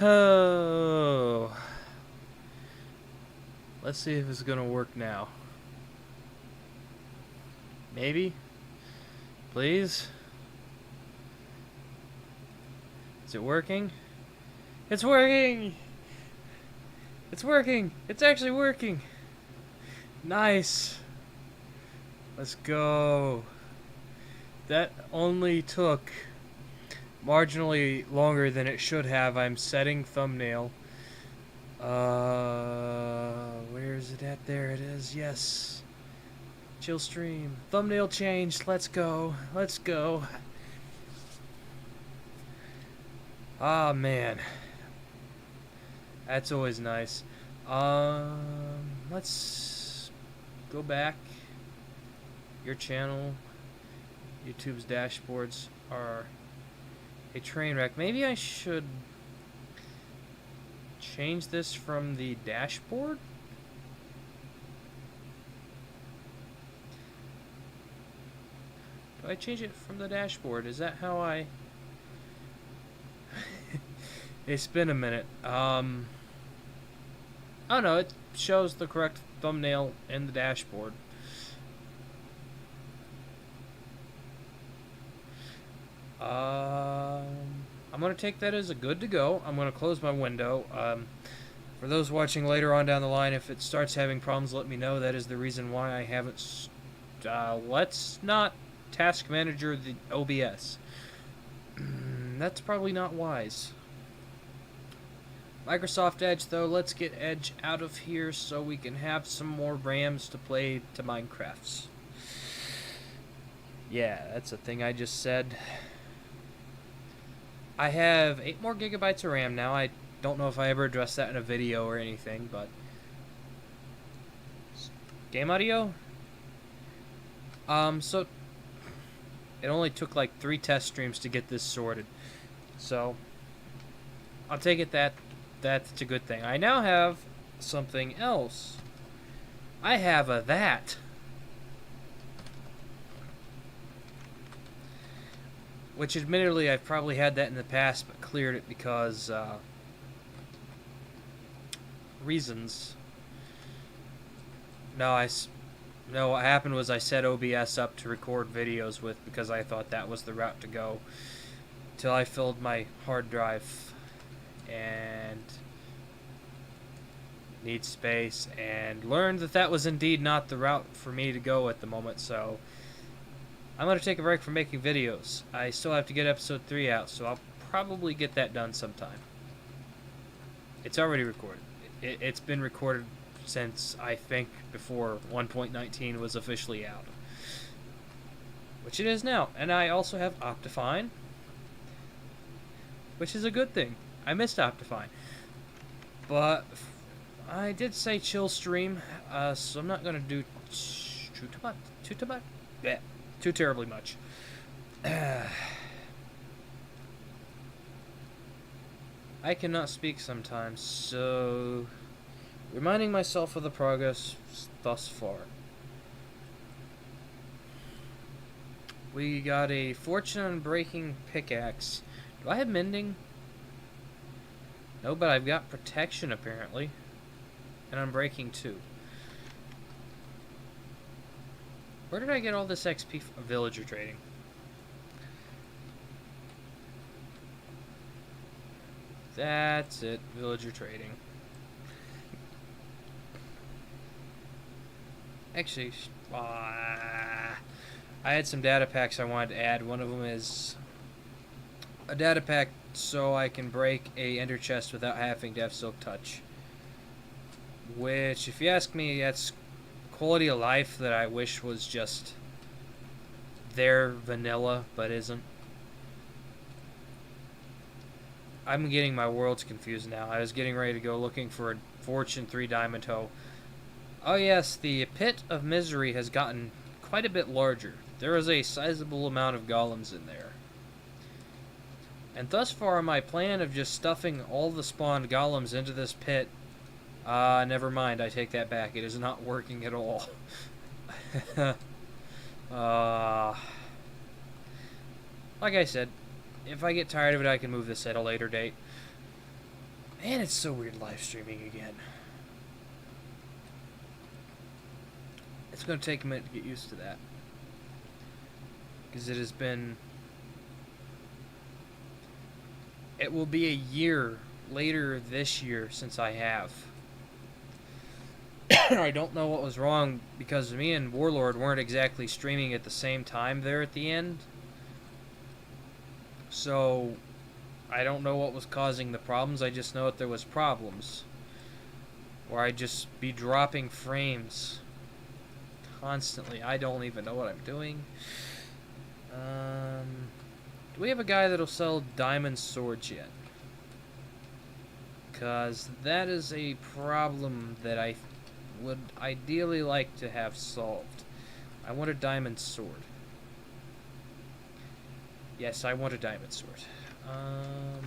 Oh. Let's see if it's gonna work now. Maybe? Please? Is it working? It's working! It's working! It's actually working! Nice! Let's go. That only took marginally longer than it should have. I'm setting thumbnail. Where is it at? There it is. Yes. Chill stream. Thumbnail changed. Let's go. Let's go. Ah, man. That's always nice. Let's go back. Your channel, YouTube's dashboards are a train wreck. Maybe I should change this from the dashboard? Do I change it from the dashboard? Is that how I... It's been a minute. Oh no, it shows the correct thumbnail in the dashboard. I'm going to take that as a good to go. I'm going to close my window. For those watching later on down the line, if it starts having problems, let me know. That is the reason why I haven't... let's not task manager the OBS. That's probably not wise. Microsoft Edge, though, let's get Edge out of here so we can have some more RAMs to play to Minecrafts. Yeah, that's a thing I just said. I have 8 more gigabytes of RAM now. I don't know if I ever addressed that in a video or anything, but... Game audio? So... It only took like 3 test streams to get this sorted. So... I'll take it that's a good thing. I now have something else. I have a that. Which, admittedly, I've probably had that in the past, but cleared it because, reasons. No, what happened was I set OBS up to record videos with because I thought that was the route to go. Till I filled my hard drive and need space and learned that that was indeed not the route for me to go at the moment, so... I'm going to take a break from making videos. I still have to get episode 3 out, so I'll probably get that done sometime. It's already recorded. It's been recorded since, I think, before 1.19 was officially out. Which it is now. And I also have Optifine, which is a good thing. I missed Optifine. But I did say chill stream, so I'm not going to do too terribly much. I cannot speak sometimes, so reminding myself of the progress thus far. We got a fortune breaking pickaxe. Do I have mending? No, but I've got protection apparently. And I'm breaking too. Where did I get all this XP from? Villager trading. That's it. Villager trading. Actually, I had some data packs I wanted to add. One of them is a data pack so I can break a ender chest without having to have silk touch. Which, if you ask me, that's quality of life that I wish was just there vanilla, but isn't. I'm getting my worlds confused now. I was getting ready to go looking for a Fortune 3 Diamond Toe. Oh yes, the Pit of Misery has gotten quite a bit larger. There is a sizable amount of golems in there. And thus far, my plan of just stuffing all the spawned golems into this pit, never mind, I take that back. It is not working at all. Like I said, if I get tired of it, I can move this at a later date. Man, it's so weird live streaming again. It's going to take a minute to get used to that. Because it has been... It will be a year later this year since I have. I don't know what was wrong, because me and Warlord weren't exactly streaming at the same time there at the end. So, I don't know what was causing the problems. I just know that there was problems. Or I'd just be dropping frames constantly. I don't even know what I'm doing. Do we have a guy that'll sell diamond swords yet? Because that is a problem that I would ideally like to have solved. I want a diamond sword. Yes, I want a diamond sword.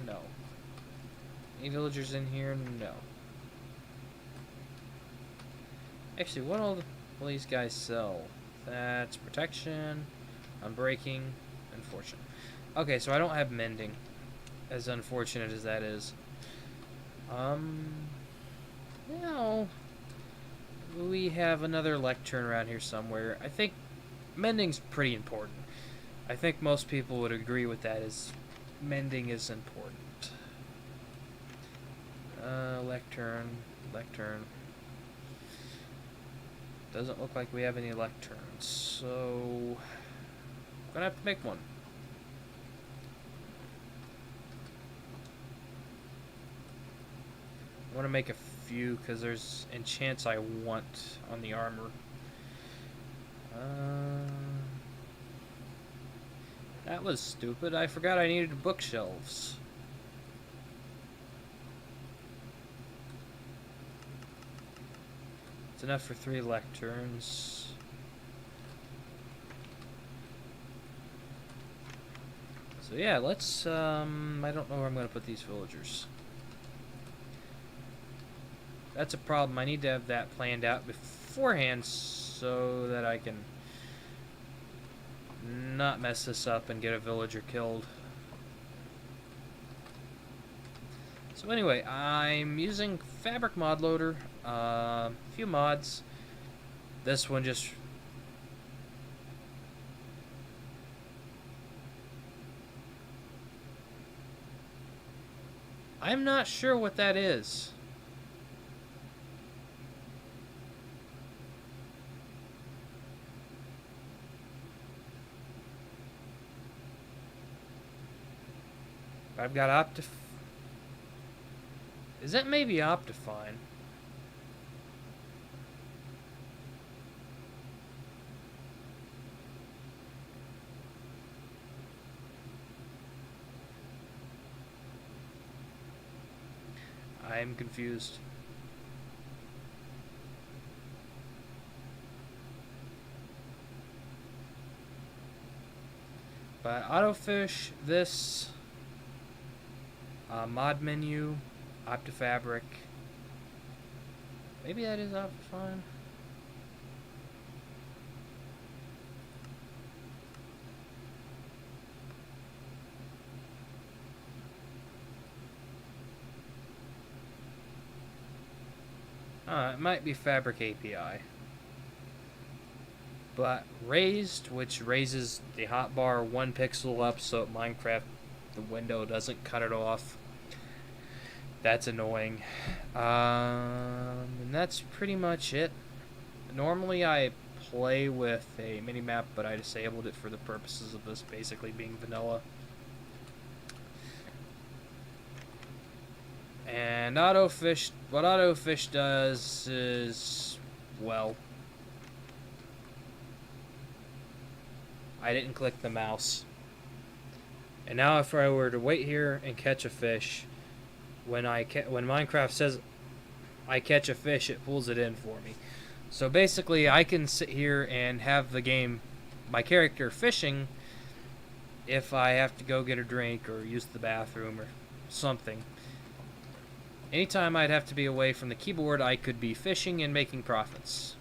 No. Any villagers in here? No. Actually, what all will these guys sell? That's protection, unbreaking, and fortune. Okay, so I don't have mending, as unfortunate as that is. Now, we have another lectern around here somewhere. I think mending's pretty important. I think most people would agree with that, as mending is important. Lectern. Doesn't look like we have any lecterns, so I'm gonna have to make one. I want to make a few because there's enchants I want on the armor. That was stupid. I forgot I needed bookshelves. It's enough for 3 lecterns. So yeah, let's, I don't know where I'm going to put these villagers. That's a problem. I need to have that planned out beforehand so that I can not mess this up and get a villager killed. So anyway, I'm using Fabric Mod Loader, a few mods. This one just... I'm not sure what that is. I've got Is that maybe Optifine? I'm confused. But autofish, this mod menu, OptiFabric. Maybe that is Optifine. It might be Fabric API. But raised, which raises the hotbar 1 pixel up so Minecraft, the window doesn't cut it off. That's annoying. And that's pretty much it. Normally I play with a minimap, but I disabled it for the purposes of this basically being vanilla. And autofish, what autofish does is, well, I didn't click the mouse. And now if I were to wait here and catch a fish, when Minecraft says I catch a fish, it pulls it in for me. So basically I can sit here and have the game, my character fishing, if I have to go get a drink or use the bathroom or something. Anytime I'd have to be away from the keyboard, I could be fishing and making profits.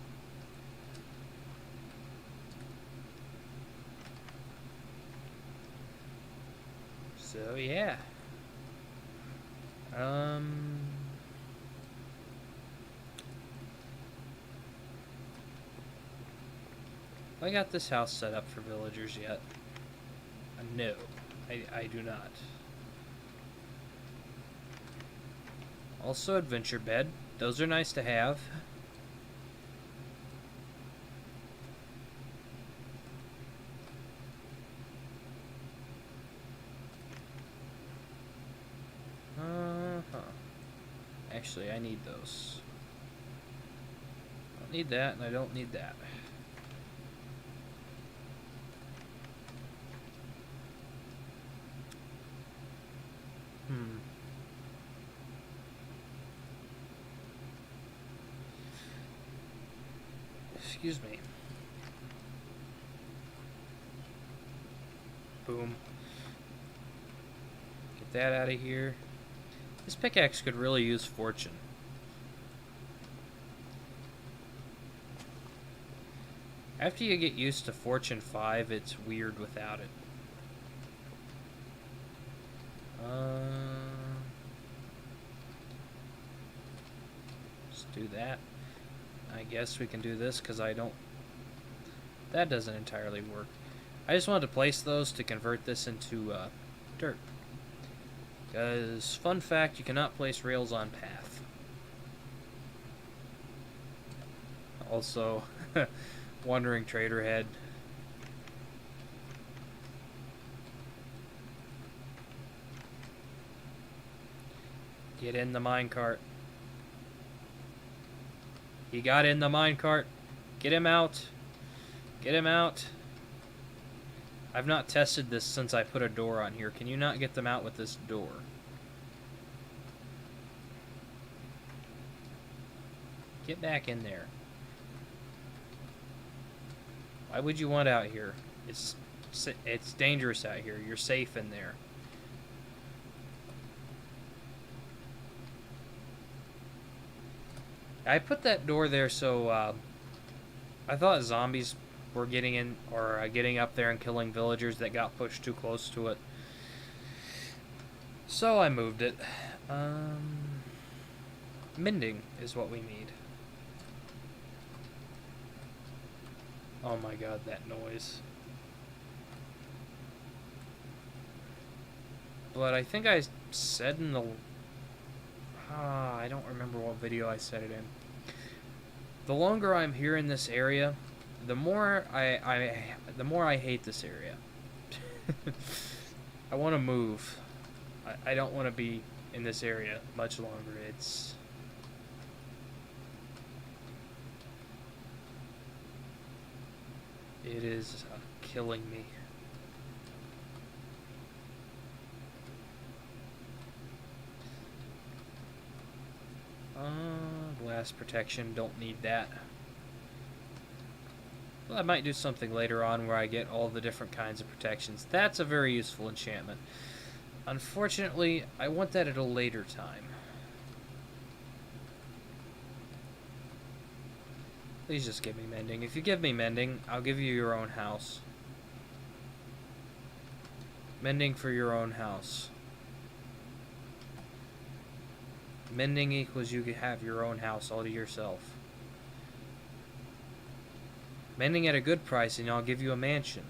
So yeah. Have I got this house set up for villagers yet? No, I do not. Also, adventure bed. Those are nice to have. Actually, I need those. I don't need that, and I don't need that. Excuse me. Boom. Get that out of here. This pickaxe could really use fortune. After you get used to Fortune 5, it's weird without it. Let's do that. I guess we can do this because I don't... That doesn't entirely work. I just wanted to place those to convert this into dirt. Because, fun fact, you cannot place rails on path. Also, wandering trader head. Get in the minecart. He got in the minecart. Get him out. Get him out. I've not tested this since I put a door on here. Can you not get them out with this door? Get back in there. Why would you want out here? It's dangerous out here. You're safe in there. I put that door there so I thought zombies were getting in or getting up there and killing villagers that got pushed too close to it. So I moved it. Mending is what we need. Oh my god, that noise. But I think I said in the... I don't remember what video I said it in. The longer I'm here in this area, the more I hate this area. I want to move. I don't want to be in this area much longer. It is killing me. Blast protection, don't need that. Well, I might do something later on where I get all the different kinds of protections. That's a very useful enchantment. Unfortunately, I want that at a later time. Please just give me mending. If you give me mending, I'll give you your own house. Mending for your own house. Mending equals you have your own house all to yourself. Mending at a good price and I'll give you a mansion.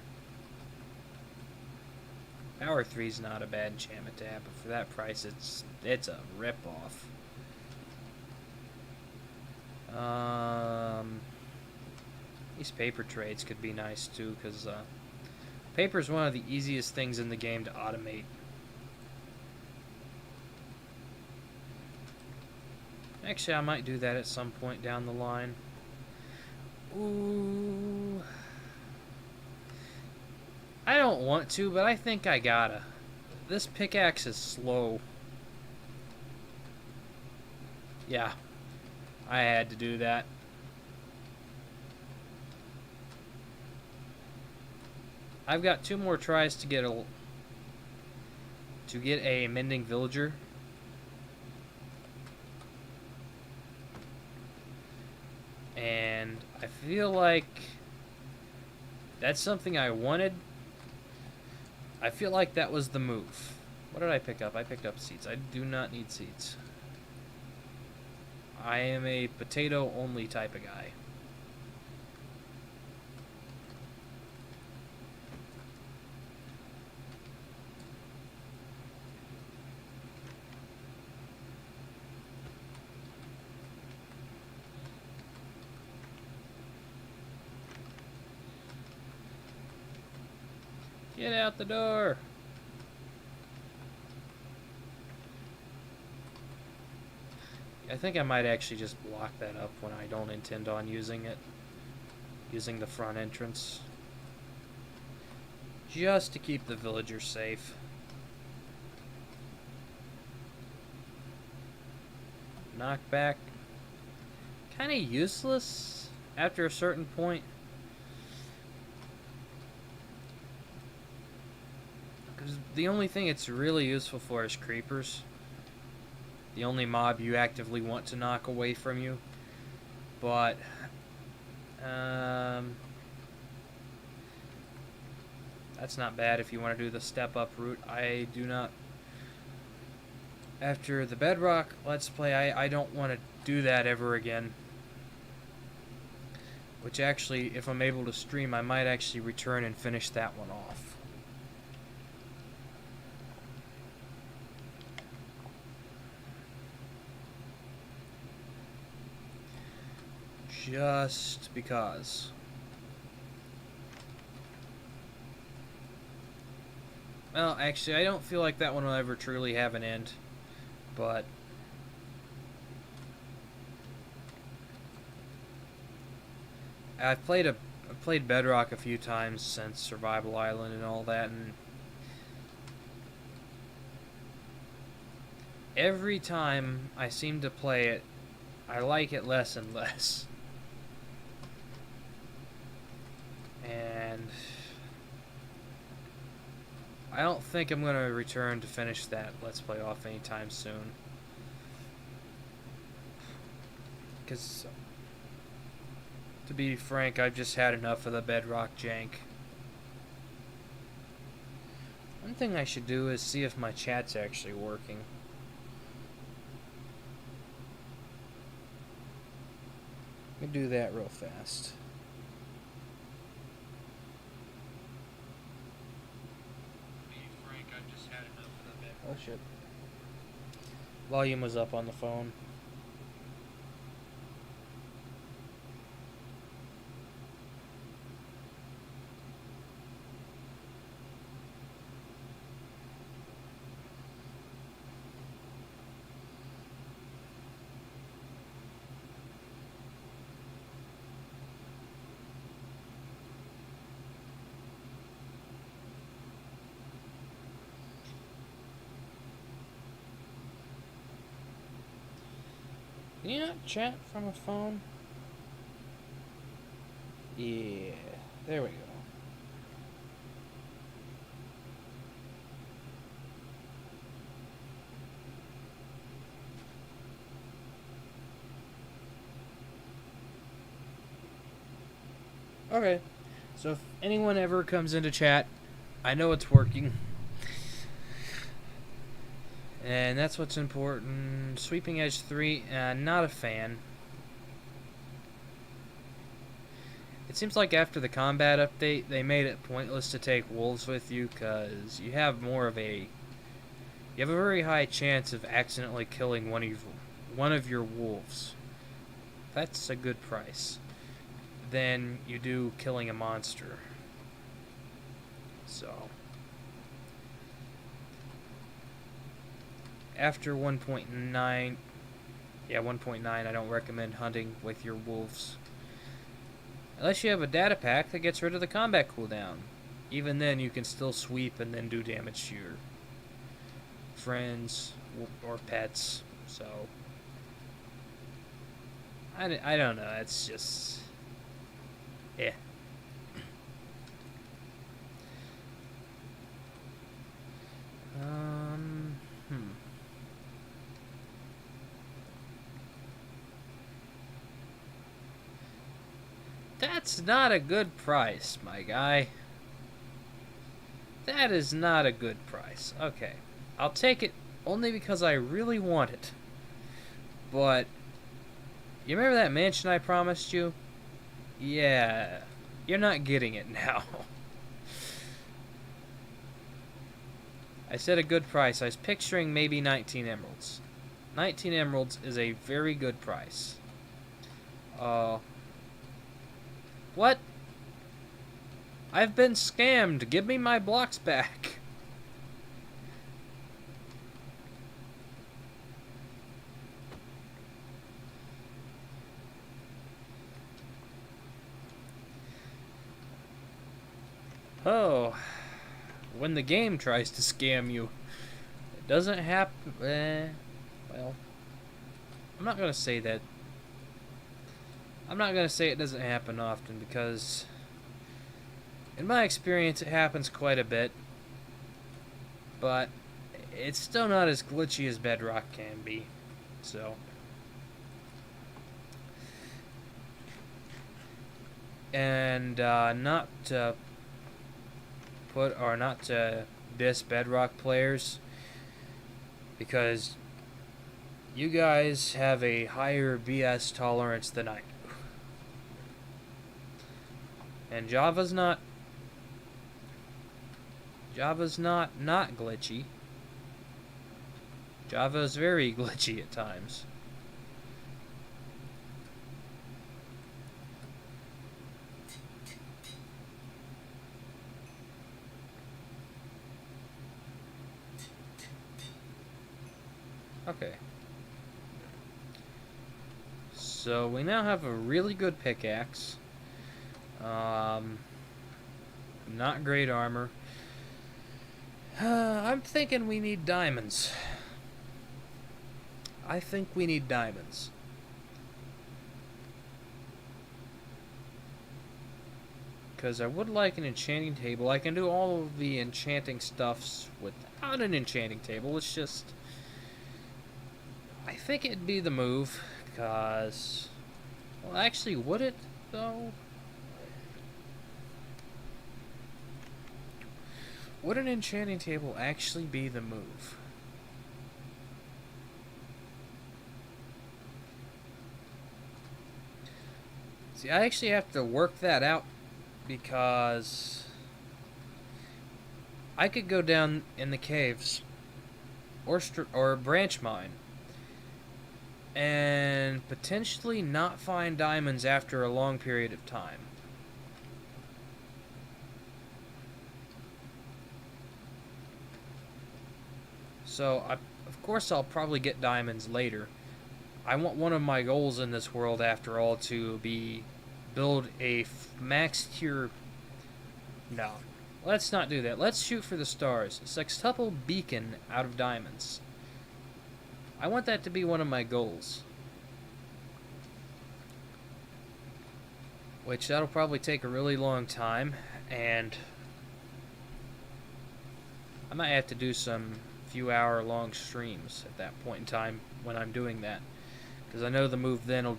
Power 3 is not a bad enchantment to have, but for that price it's a rip-off. These paper trades could be nice too, because paper is one of the easiest things in the game to automate. Actually, I might do that at some point down the line. Ooh. I don't want to, but I think I gotta. This pickaxe is slow. Yeah. I had to do that. I've got 2 more tries to get a mending villager. And I feel like that's something I wanted. I feel like that was the move. What did I pick up? I picked up seeds. I do not need seeds. I am a potato-only type of guy. Get out the door! I think I might actually just block that up when I don't intend on using it. Using the front entrance. Just to keep the villagers safe. Knockback. Kind of useless after a certain point. Because the only thing it's really useful for is creepers. The only mob you actively want to knock away from you. But that's not bad if you want to do the step up route. I do not. After the Bedrock Let's Play, I don't want to do that ever again. Which actually, if I'm able to stream, I might actually return and finish that one off. Just because. Well, actually, I don't feel like that one will ever truly have an end. But I've played Bedrock a few times since Survival Island and all that, and every time I seem to play it, I like it less and less. And I don't think I'm going to return to finish that Let's Play off anytime soon. Because, to be frank, I've just had enough of the Bedrock jank. One thing I should do is see if my chat's actually working. Let me do that real fast. Oh shit. Volume was up on the phone. Can you not chat from a phone? Yeah, there we go. Okay, so if anyone ever comes into chat, I know it's working. And that's what's important. Sweeping Edge 3, not a fan. It seems like after the combat update, they made it pointless to take wolves with you, because you have a very high chance of accidentally killing one of your wolves. That's a good price. Than you do killing a monster. So after 1.9, yeah, 1.9, I don't recommend hunting with your wolves. Unless you have a data pack that gets rid of the combat cooldown. Even then, you can still sweep and then do damage to your friends or pets. So I don't know, it's just, yeah. That's not a good price, my guy. That is not a good price. Okay. I'll take it only because I really want it. But you remember that mansion I promised you? Yeah. You're not getting it now. I said a good price. I was picturing maybe 19 emeralds. 19 emeralds is a very good price. What? I've been scammed. Give me my blocks back. Oh, when the game tries to scam you, it doesn't happen. Well, I'm not gonna say that. I'm not gonna say it doesn't happen often, because in my experience it happens quite a bit, but it's still not as glitchy as Bedrock can be. So, and not to not to diss Bedrock players, because you guys have a higher BS tolerance than I do. And Java's not glitchy. Java is very glitchy at times. Okay. So we now have a really good pickaxe. Not great armor. I'm thinking we need diamonds. I think we need diamonds. Because I would like an enchanting table. I can do all of the enchanting stuffs without an enchanting table. It's just, I think it'd be the move. Because, well, actually, would it, though? Would an enchanting table actually be the move? See, I actually have to work that out, because I could go down in the caves or branch mine and potentially not find diamonds after a long period of time. So, of course I'll probably get diamonds later. I want one of my goals in this world, after all, to be build a max tier. No, let's not do that. Let's shoot for the stars. Sextuple beacon out of diamonds. I want that to be one of my goals. Which, that'll probably take a really long time, and I might have to do some few-hour long streams at that point in time when I'm doing that. Because I know the move then will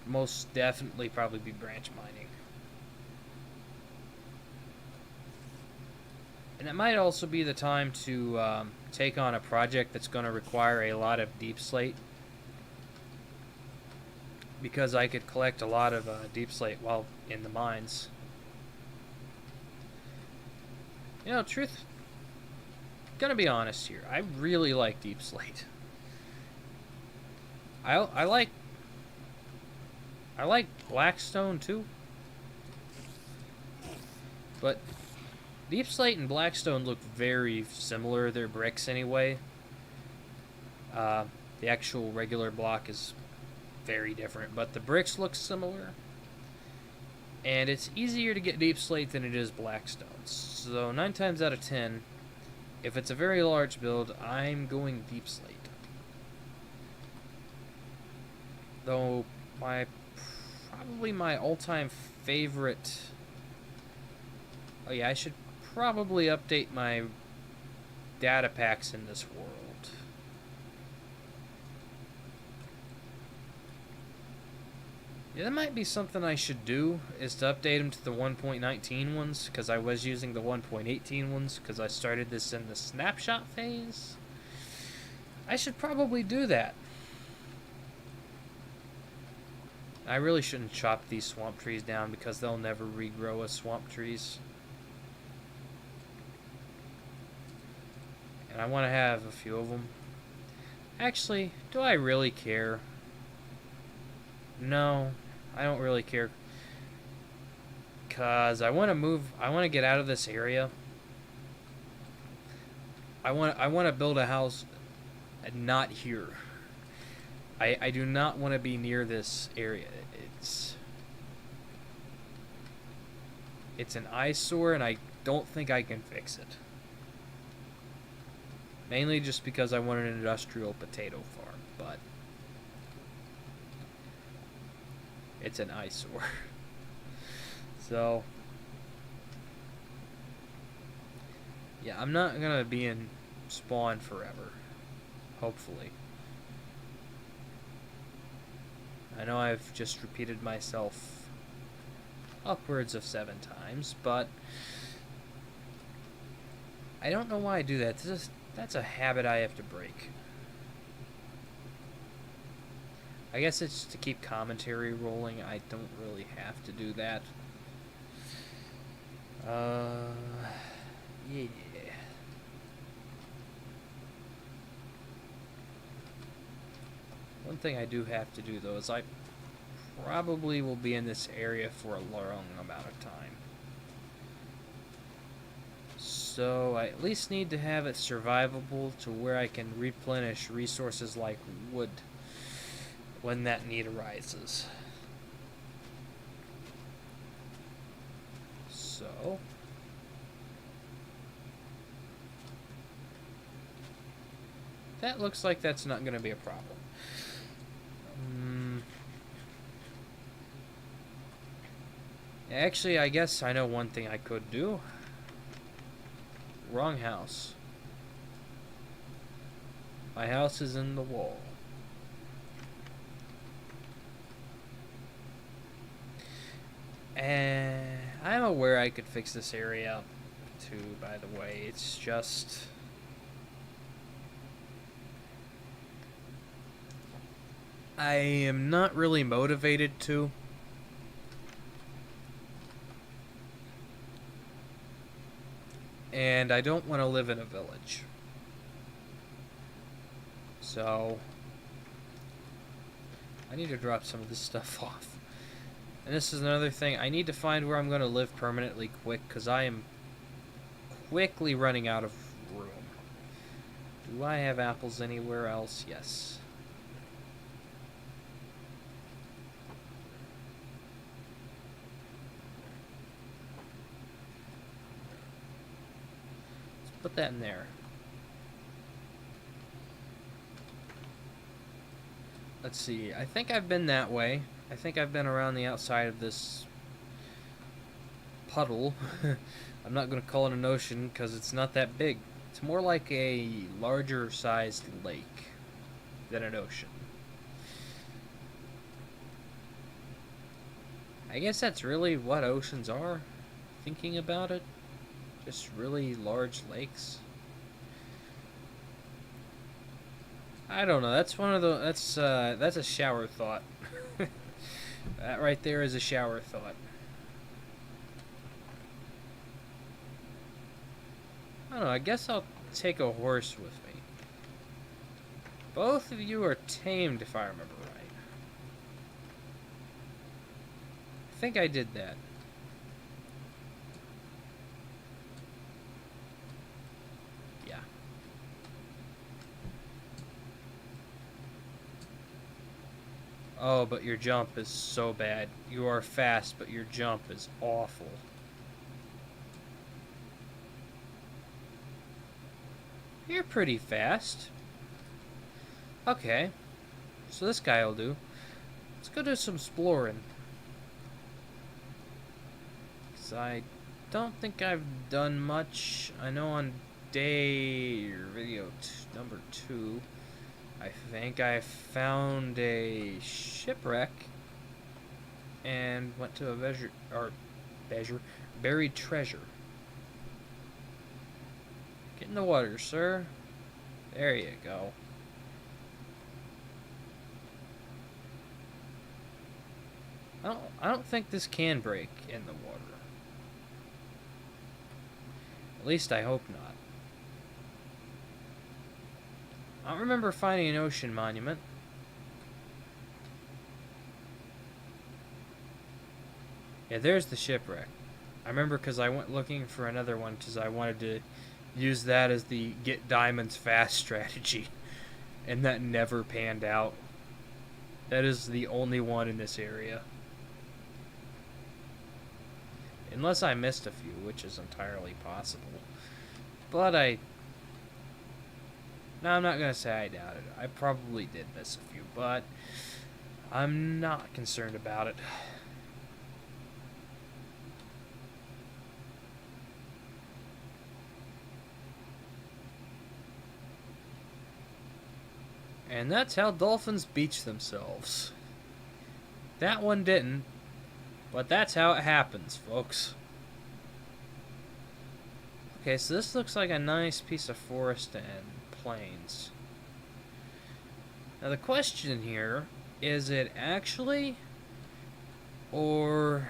most definitely probably be branch mining. And it might also be the time to take on a project that's going to require a lot of deep slate, because I could collect a lot of deep slate while in the mines. You know, gonna be honest here, I really like deep slate. I like Blackstone too, but deep slate and Blackstone look very similar. They're bricks anyway. The actual regular block is very different, but the bricks look similar, and it's easier to get deep slate than it is Blackstone. So 9 times out of 10, if it's a very large build, I'm going deep slate. Though probably my all-time favorite. Oh yeah, I should probably update my data packs in this world. Yeah, that might be something I should do, is to update them to the 1.19 ones, because I was using the 1.18 ones, because I started this in the snapshot phase. I should probably do that. I really shouldn't chop these swamp trees down, because they'll never regrow as swamp trees. And I want to have a few of them. Actually, do I really care? No, I don't really care. because I want to move. I want to get out of this area. I want to build a house not here. I do not want to be near this area. It's an eyesore, and I don't think I can fix it. Mainly just because I want an industrial potato farm, but it's an eyesore. So, yeah, I'm not gonna be in spawn forever. Hopefully. I know I've just repeated myself upwards of 7 times, but I don't know why I do that. That's a habit I have to break. I guess it's to keep commentary rolling. I don't really have to do that. Yeah. One thing I do have to do, though, is I probably will be in this area for a long amount of time. So I at least need to have it survivable to where I can replenish resources like wood when that need arises. So that looks like that's not going to be a problem. Actually, I guess I know one thing I could do. Wrong house. My house is in the wall. And I'm aware I could fix this area up too, by the way. It's just I am not really motivated to. And I don't want to live in a village. So I need to drop some of this stuff off. And this is another thing. I need to find where I'm going to live permanently quick, because I am quickly running out of room. Do I have apples anywhere else? Yes. Put that in there. Let's see. I think I've been that way. I think I've been around the outside of this puddle. I'm not going to call it an ocean because it's not that big. It's more like a larger sized lake than an ocean. I guess that's really what oceans are, thinking about it. Just really large lakes. I don't know. That's one of the. That's a shower thought. That right there is a shower thought. I don't know. I guess I'll take a horse with me. Both of you are tamed, if I remember right. I think I did that. Oh, but your jump is so bad. You are fast, but your jump is awful. You're pretty fast. Okay. So this guy will do. Let's go do some exploring. Because I don't think I've done much. I know on video number 2... I think I found a shipwreck and went to a buried treasure. Get in the water, sir. There you go. I don't think this can break in the water. At least I hope not. I don't remember finding an ocean monument. Yeah, there's the shipwreck. I remember because I went looking for another one because I wanted to use that as the get diamonds fast strategy, and that never panned out. That is the only one in this area. Unless I missed a few, which is entirely possible. But no, I'm not going to say I doubt it. I probably did miss a few, but I'm not concerned about it. And that's how dolphins beach themselves. That one didn't, but that's how it happens, folks. Okay, so this looks like a nice piece of forest and plains. Now the question here, is it actually, or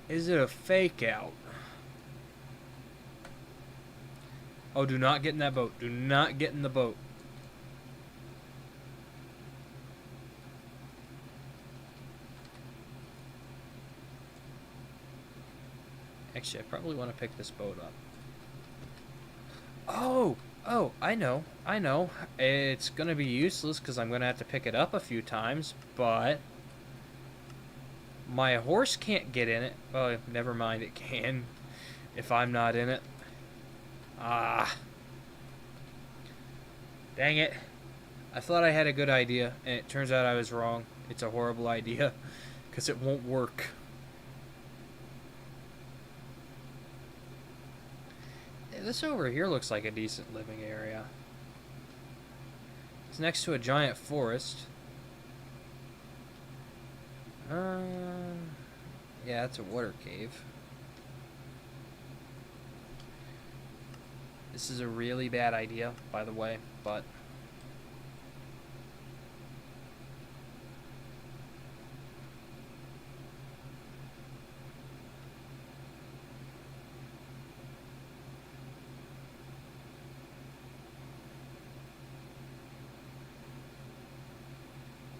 is it a fake out? Oh, do not get in that boat. Do not get in the boat. Actually, I probably want to pick this boat up. Oh, I know. It's going to be useless because I'm going to have to pick it up a few times, but my horse can't get in it. Oh, never mind, it can if I'm not in it. Ah. Dang it. I thought I had a good idea, and it turns out I was wrong. It's a horrible idea because it won't work. This over here looks like a decent living area. It's next to a giant forest. Yeah, it's a water cave. This is a really bad idea, by the way, but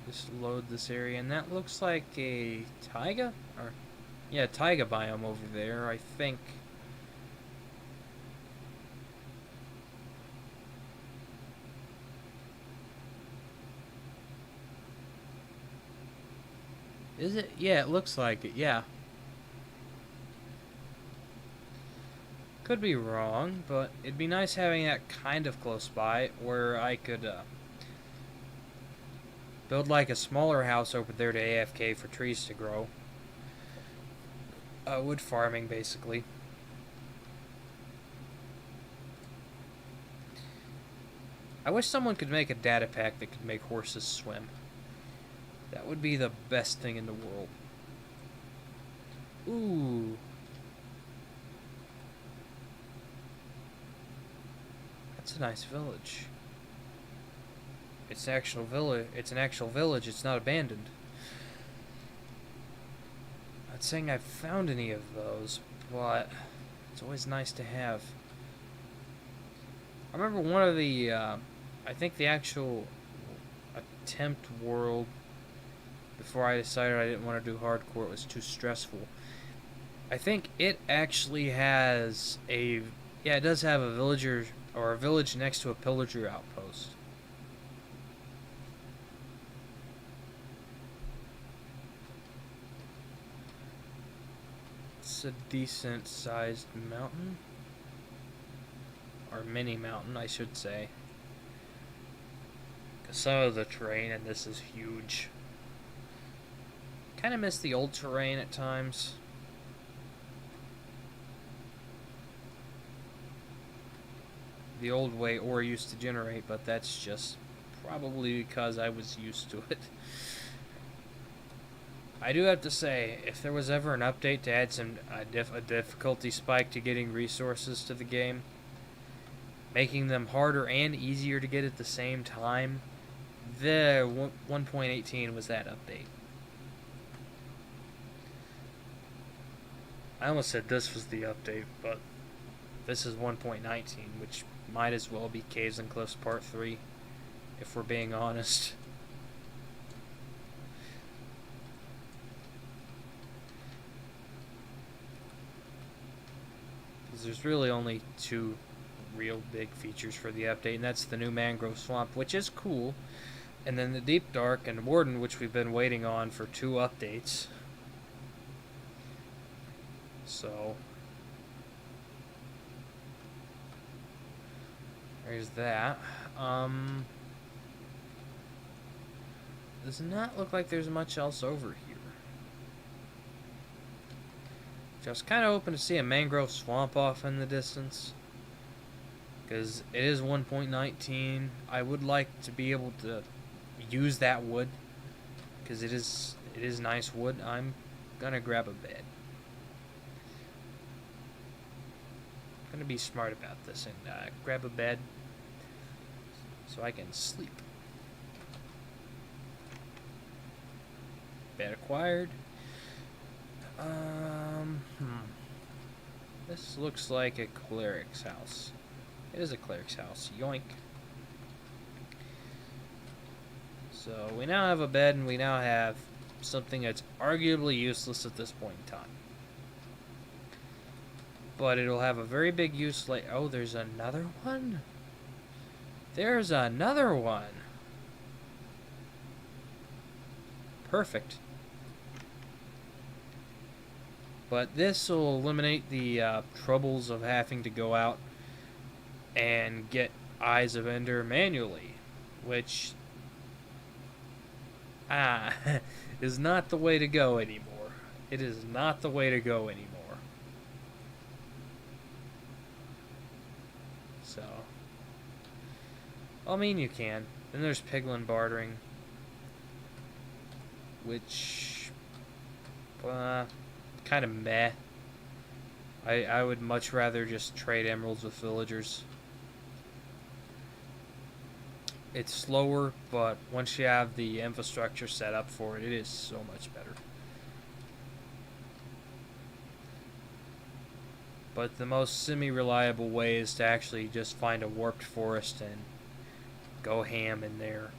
just load this area, and that looks like a taiga, or yeah, taiga biome over there, I think. Is it? Yeah, it looks like it, yeah. Could be wrong, but it'd be nice having that kind of close by where I could build like a smaller house over there to AFK for trees to grow. Wood farming, basically. I wish someone could make a data pack that could make horses swim. That would be the best thing in the world. Ooh. That's a nice village. It's an actual village. It's not abandoned. Not saying I've found any of those, but it's always nice to have. I remember one of the, I think the actual attempt world, before I decided I didn't want to do hardcore, it was too stressful. I think it actually has a, yeah, it does have a villager, or a village next to a pillager outpost. It's a decent sized mountain. Or mini mountain, I should say. Because some of the terrain in this is huge. Kind of miss the old terrain at times. The old way ore used to generate, but that's just probably because I was used to it. I do have to say, if there was ever an update to add a difficulty spike to getting resources to the game, making them harder and easier to get at the same time, the 1.18 was that update. I almost said this was the update, but this is 1.19, which might as well be Caves and Cliffs Part 3, if we're being honest. because there's really only two real big features for the update, and that's the new mangrove swamp, which is cool, and then the deep dark and warden, which we've been waiting on for 2 updates. So there's that. Does not look like there's much else over here. Just kind of hoping to see a mangrove swamp off in the distance, because it is 1.19. I would like to be able to use that wood, because it is nice wood. I'm gonna grab a bed. I'm gonna be smart about this and grab a bed so I can sleep. Bed acquired. This looks like a cleric's house. It is a cleric's house. Yoink. So we now have a bed, and we now have something that's arguably useless at this point in time. But it'll have a very big use later. Oh, there's another one? There's another one. Perfect. But this will eliminate the troubles of having to go out and get Eyes of Ender manually, which is not the way to go anymore. It is not the way to go anymore. So, I mean, you can. Then there's piglin bartering, which kind of meh. I would much rather just trade emeralds with villagers. It's slower, but once you have the infrastructure set up for it, it is so much better. But the most semi-reliable way is to actually just find a warped forest and go ham in there.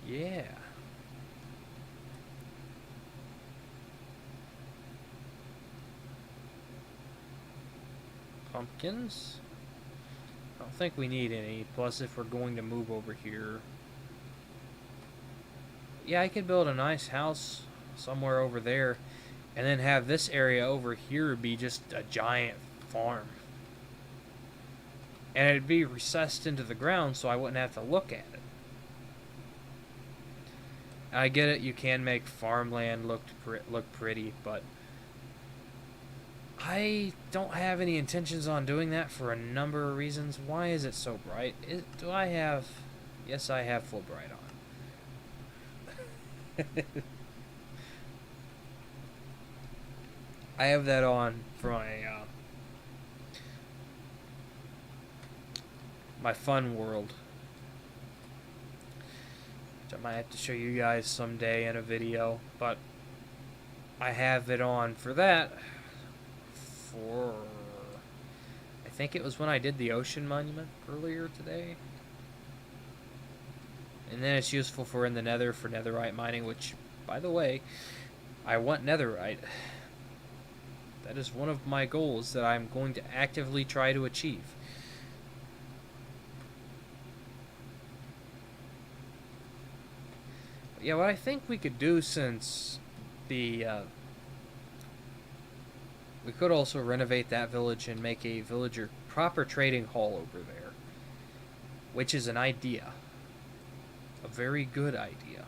Yeah. Pumpkins? I don't think we need any. Plus, if we're going to move over here... Yeah, I could build a nice house somewhere over there, and then have this area over here be just a giant farm. And it'd be recessed into the ground, so I wouldn't have to look at it. I get it, you can make farmland look pretty, but I don't have any intentions on doing that for a number of reasons. Why is it so bright? Do I have... Yes, I have full bright on. I have that on for my fun world, which I might have to show you guys someday in a video, but I have it on for that. I think it was when I did the ocean monument earlier today. And then it's useful for in the nether for netherite mining, which, by the way, I want netherite. That is one of my goals that I'm going to actively try to achieve. But yeah, what I think we could do, since the we could also renovate that village and make a villager proper trading hall over there, which is an idea. A very good idea.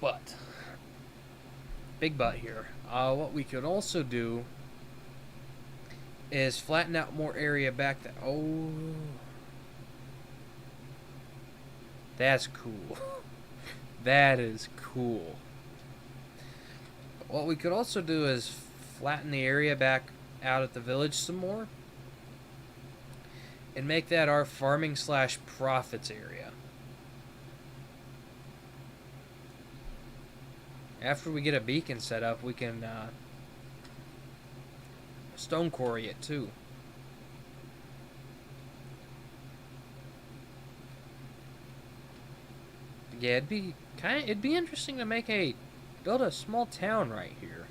But, big but here. What we could also do is flatten out more area back there. Oh, that's cool. That is cool. What we could also do is flatten the area back out at the village some more and make that our farming / profits area. After we get a beacon set up, we can stone quarry it too. Yeah, it'd be interesting to make a build a small town right here.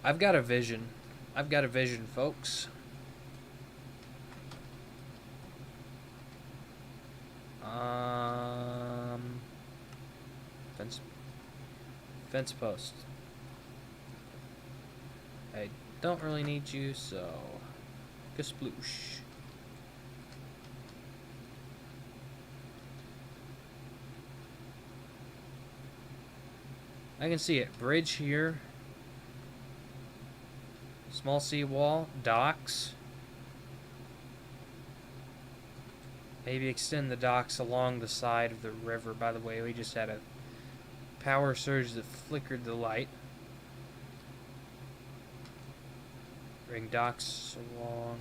I've got a vision. I've got a vision, folks. Fence, fence post. I don't really need you, so gasploosh. I can see it. Bridge here. Small seawall. Docks. Maybe extend the docks along the side of the river. By the way, we just had a power surge that flickered the light. Bring docks along.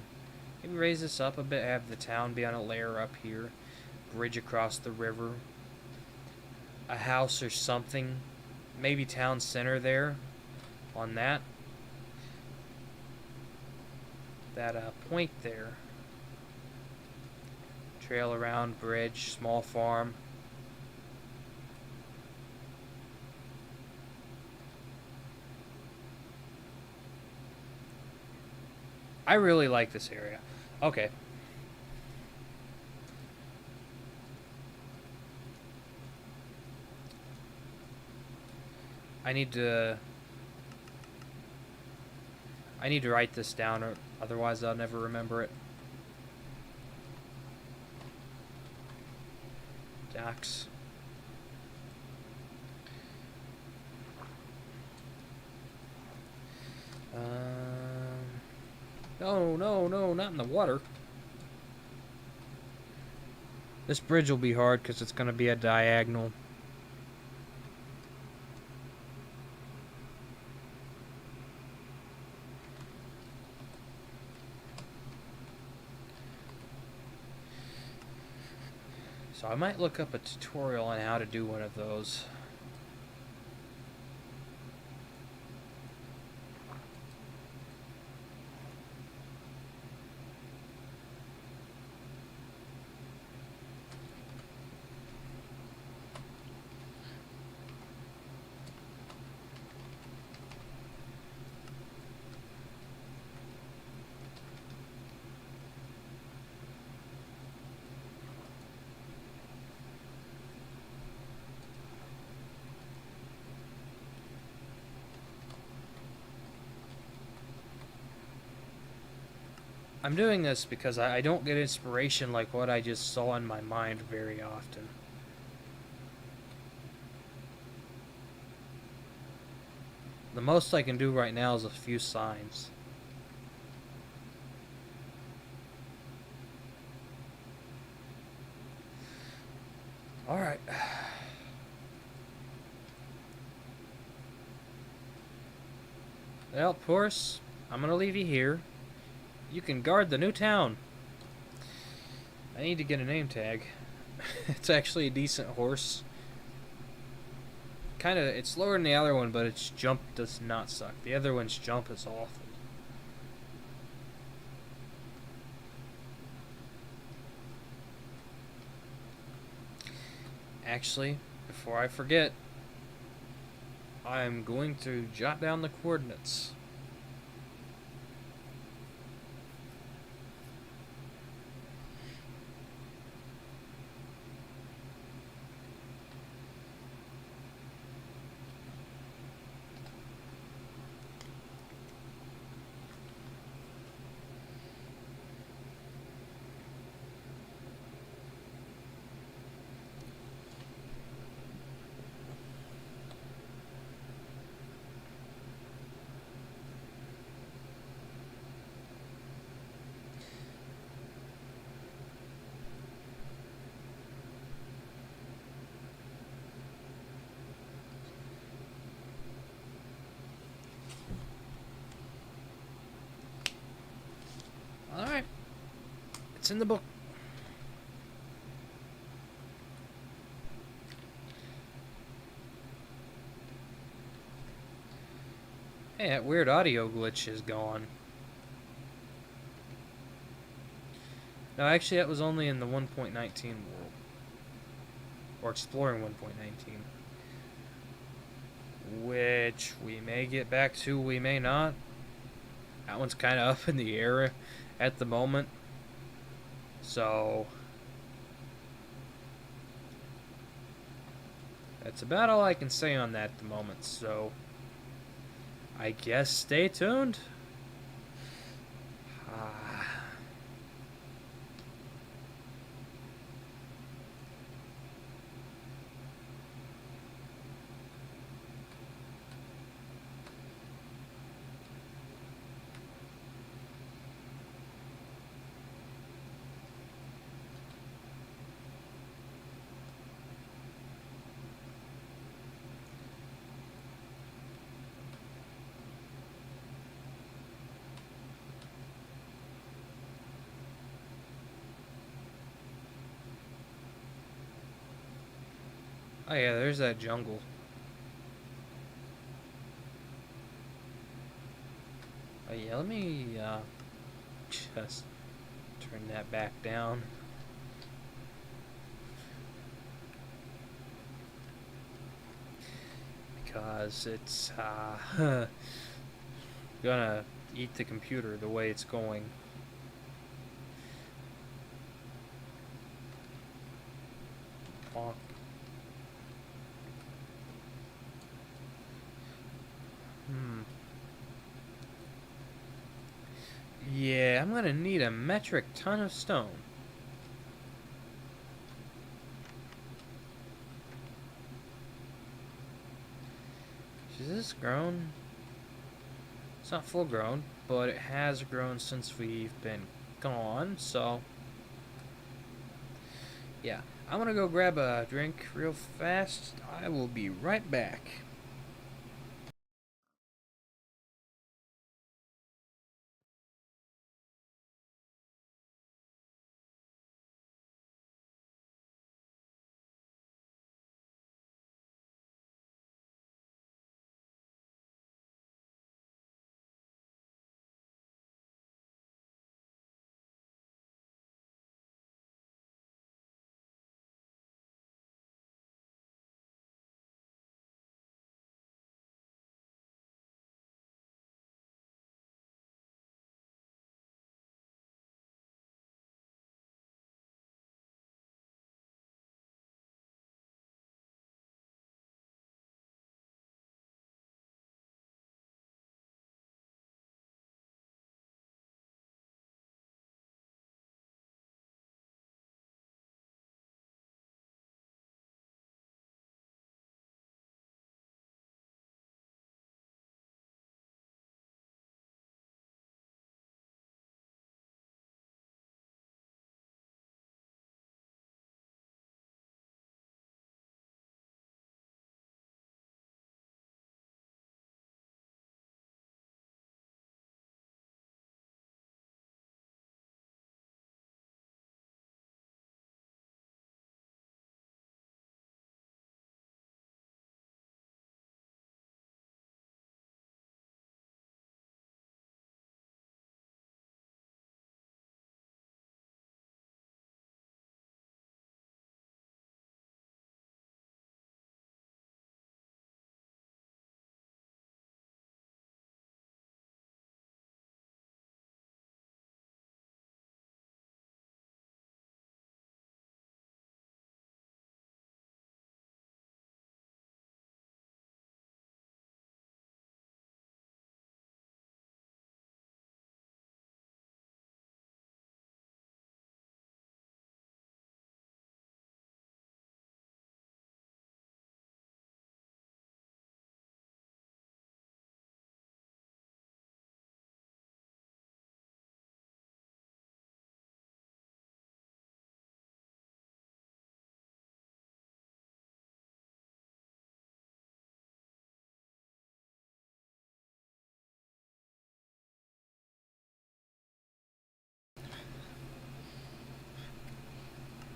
Maybe raise this up a bit. Have the town be on a layer up here. Bridge across the river. A house or something. Maybe town center there. On that. That point there. Trail around, bridge, small farm. I really like this area. Okay. I need to write this down, or otherwise I'll never remember it. Docks. No, not in the water. This bridge will be hard because it's going to be a diagonal. So I might look up a tutorial on how to do one of those. I'm doing this because I don't get inspiration like what I just saw in my mind very often. The most I can do right now is a few signs. Alright. Well, of course, I'm gonna leave you here. You can guard the new town. I need to get a name tag. It's actually a decent horse. It's slower than the other one, but its jump does not suck. The other one's jump is awful. Actually, before I forget, I'm going to jot down the coordinates. Alright. It's in the book. Hey, that weird audio glitch is gone. No, actually, that was only in the 1.19 world. Or exploring 1.19. Which we may get back to, we may not. That one's kind of up in the air at the moment. So, that's about all I can say on that at the moment. So, I guess stay tuned. Oh yeah, there's that jungle. Oh yeah, let me just turn that back down. Because it's gonna eat the computer the way it's going. Bonk. Yeah, I'm gonna need a metric ton of stone. Is this grown? It's not full grown, but it has grown since we've been gone, so yeah. I'm gonna go grab a drink real fast. I will be right back.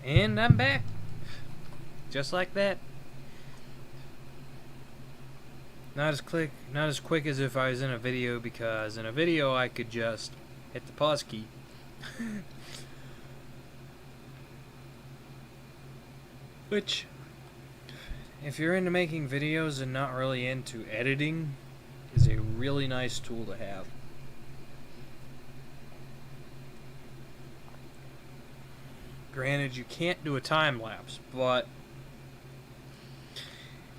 And I'm back. Just like that. Not as quick as if I was in a video, because in a video I could just hit the pause key. Which, if you're into making videos and not really into editing, is a really nice tool to have. Granted, you can't do a time lapse, but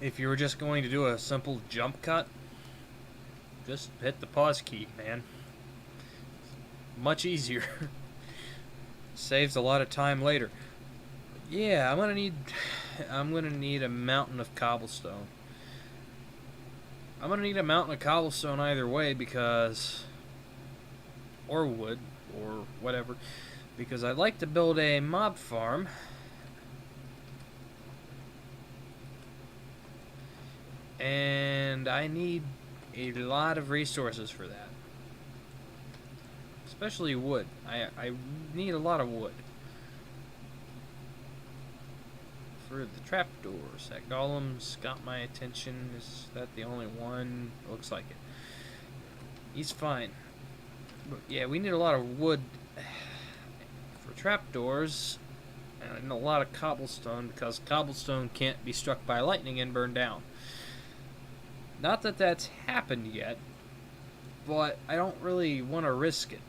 if you were just going to do a simple jump cut, just hit the pause key, man. Much easier. Saves a lot of time later. Yeah, I'm gonna need a mountain of cobblestone. I'm gonna need a mountain of cobblestone either way because, or wood, or whatever, because I'd like to build a mob farm. And I need a lot of resources for that. Especially wood. I need a lot of wood. For the trapdoors, that golem's got my attention. Is that the only one? Looks like it. He's fine. But yeah, we need a lot of wood for trapdoors. And a lot of cobblestone, because cobblestone can't be struck by lightning and burned down. Not that that's happened yet, but I don't really want to risk it.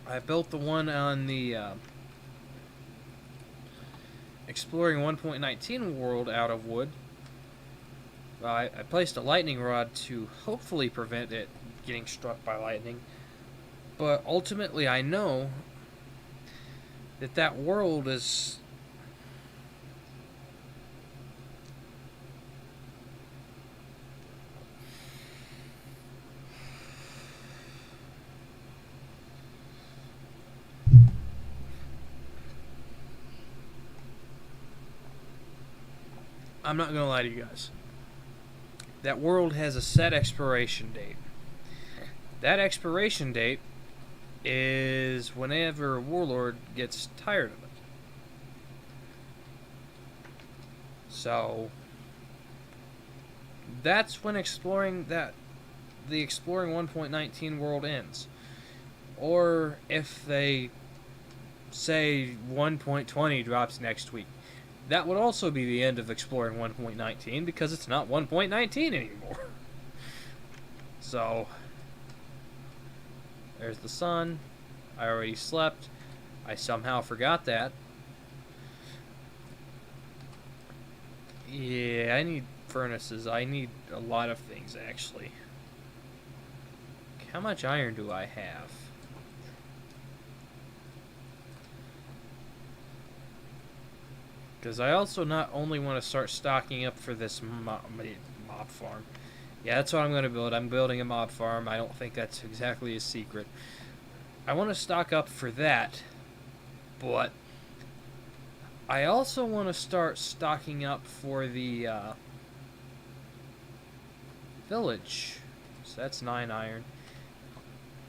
I built the one on the Exploring 1.19 world out of wood. I placed a lightning rod to hopefully prevent it getting struck by lightning, but ultimately I know that that world is... I'm not going to lie to you guys. That world has a set expiration date. That expiration date is whenever a warlord gets tired of it. So that's when the Exploring 1.19 world ends. Or if they say 1.20 drops next week, that would also be the end of Exploring 1.19 because it's not 1.19 anymore. So there's the sun. I already slept. I somehow forgot that. Yeah, I need furnaces. I need a lot of things, actually. How much iron do I have? Because I also not only want to start stocking up for this mob farm. Yeah, that's what I'm going to build. I'm building a mob farm. I don't think that's exactly a secret. I want to stock up for that, but I also want to start stocking up for the village. So that's 9 iron.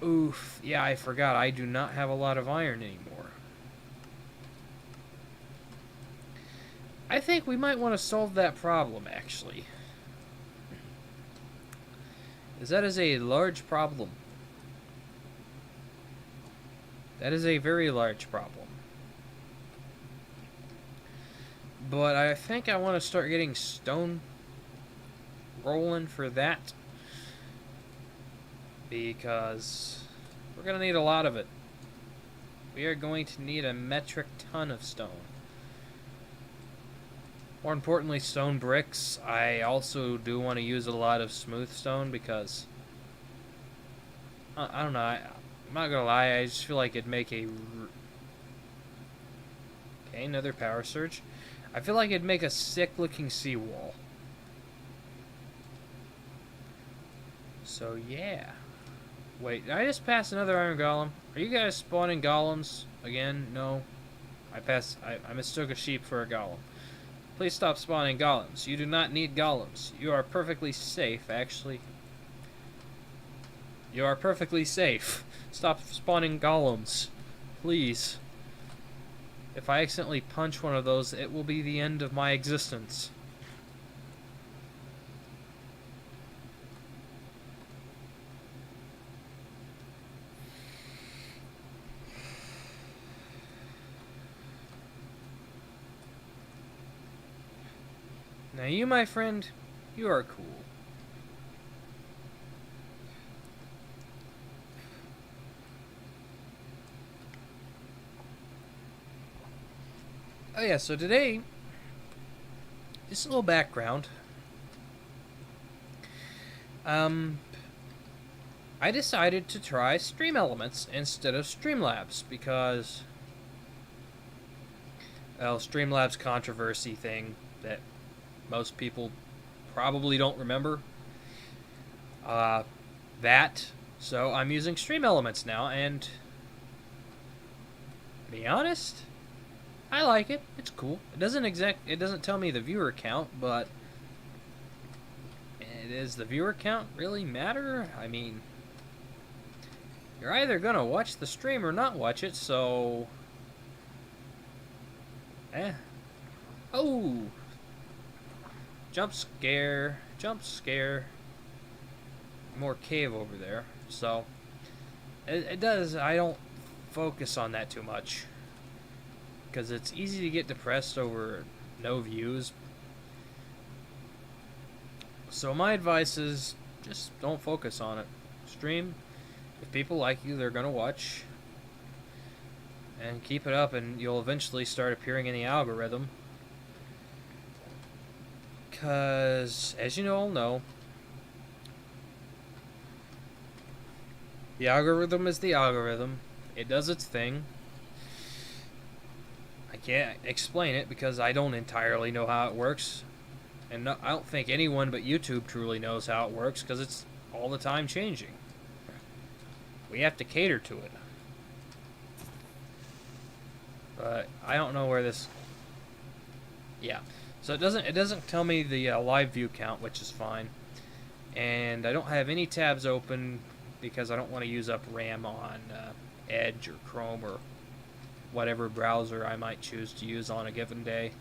Oof. Yeah, I forgot. I do not have a lot of iron anymore. I think we might want to solve that problem, actually. As that is a large problem. That is a very large problem. But I think I want to start getting stone rolling for that. Because we're going to need a lot of it. We are going to need a metric ton of stone. More importantly, stone bricks. I also do want to use a lot of smooth stone because... I don't know. I'm not going to lie. I just feel like it'd make a... Okay, another power surge. I feel like it'd make a sick-looking seawall. So, yeah. Wait, did I just pass another iron golem? Are you guys spawning golems again? No. I mistook a sheep for a golem. Please stop spawning golems. You do not need golems. You are perfectly safe, actually. You are perfectly safe. Stop spawning golems. Please. If I accidentally punch one of those, it will be the end of my existence. Now you, my friend, you are cool. Oh yeah, so today, just a little background. I decided to try Stream Elements instead of Streamlabs because, well, Streamlabs controversy thing that most people probably don't remember. So I'm using Stream Elements now, and to be honest, I like it. It's cool. It doesn't tell me the viewer count, but does the viewer count really matter? I mean, you're either gonna watch the stream or not watch it, so oh, jump scare. More cave over there, so it does. I don't focus on that too much because it's easy to get depressed over no views. So my advice is just don't focus on it. Stream. If people like you, they're gonna watch, and keep it up, and you'll eventually start appearing in the algorithm. Because, as you all know, the algorithm is the algorithm. It does its thing. I can't explain it because I don't entirely know how it works. And I don't think anyone but YouTube truly knows how it works because it's all the time changing. We have to cater to it. But I don't know where this... Yeah. So it doesn't tell me the live view count, which is fine. And I don't have any tabs open because I don't want to use up RAM on Edge or Chrome or whatever browser I might choose to use on a given day.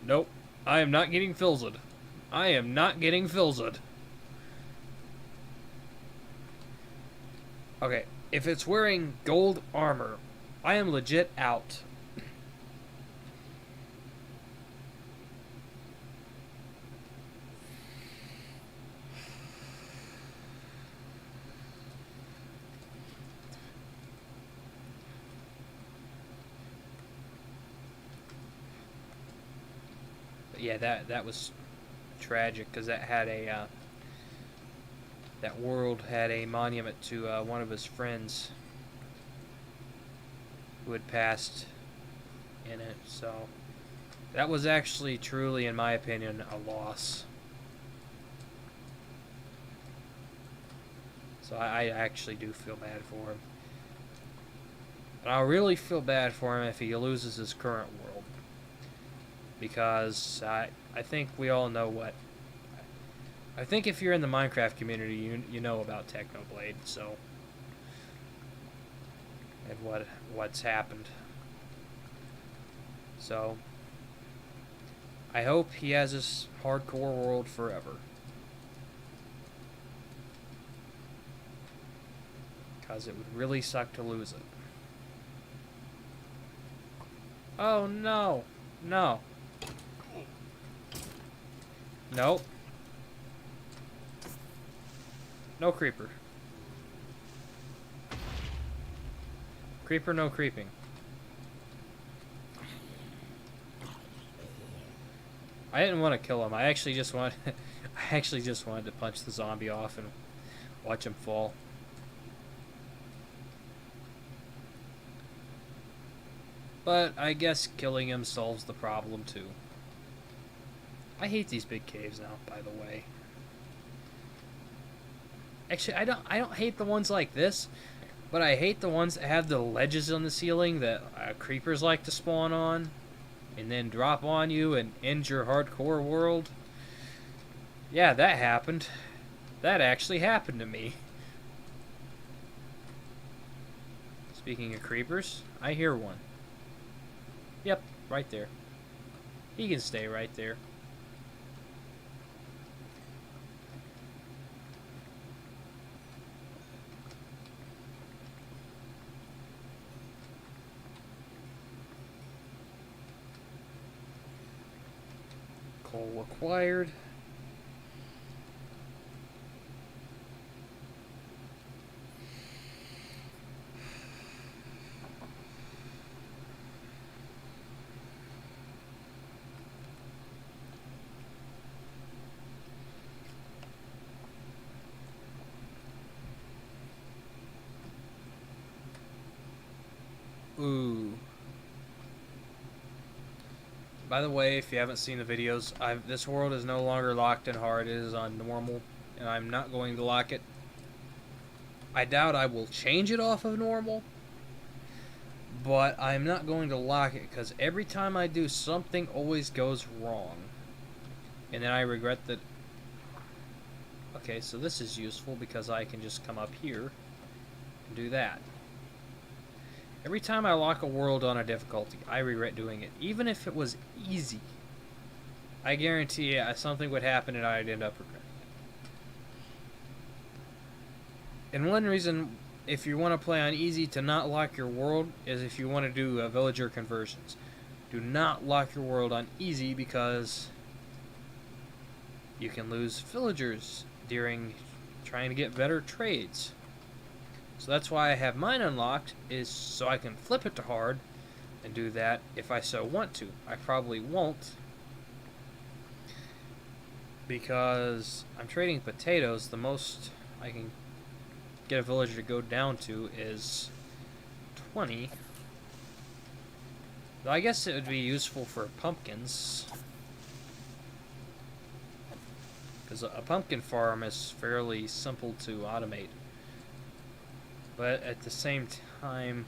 Nope. I am not getting Filzed. I am not getting Filzed. Okay, if it's wearing gold armor, I am legit out. Yeah, that was tragic because that had a that world had a monument to one of his friends who had passed in it. So that was actually truly, in my opinion, a loss. So I actually do feel bad for him. And I'll really feel bad for him if he loses his current world. Because I think we all know what... I think if you're in the Minecraft community, you know about Technoblade, so... And what's happened. So... I hope he has this hardcore world forever. Because it would really suck to lose it. Oh no! No. Nope. No creeper. Creeper, no creeping. I didn't want to kill him. I actually just wanted to punch the zombie off and watch him fall. But I guess killing him solves the problem too. I hate these big caves now, by the way. Actually, I don't hate the ones like this, but I hate the ones that have the ledges on the ceiling that creepers like to spawn on, and then drop on you and end your hardcore world. Yeah, that happened. That actually happened to me. Speaking of creepers, I hear one. Yep, right there. He can stay right there. acquired. Ooh. By the way, if you haven't seen the videos, this world is no longer locked in hard. It is on normal, and I'm not going to lock it. I doubt I will change it off of normal, but I'm not going to lock it because every time I do, something always goes wrong. And then I regret that. Okay, so this is useful because I can just come up here and do that. Every time I lock a world on a difficulty, I regret doing it. Even if it was easy, I guarantee something would happen and I'd end up regretting it. And one reason, if you want to play on easy to not lock your world, is if you want to do villager conversions. Do not lock your world on easy because you can lose villagers during trying to get better trades. So that's why I have mine unlocked, is so I can flip it to hard and do that if I so want to. I probably won't, because I'm trading potatoes. The most I can get a villager to go down to is 20. Though I guess it would be useful for pumpkins, because a pumpkin farm is fairly simple to automate. But at the same time,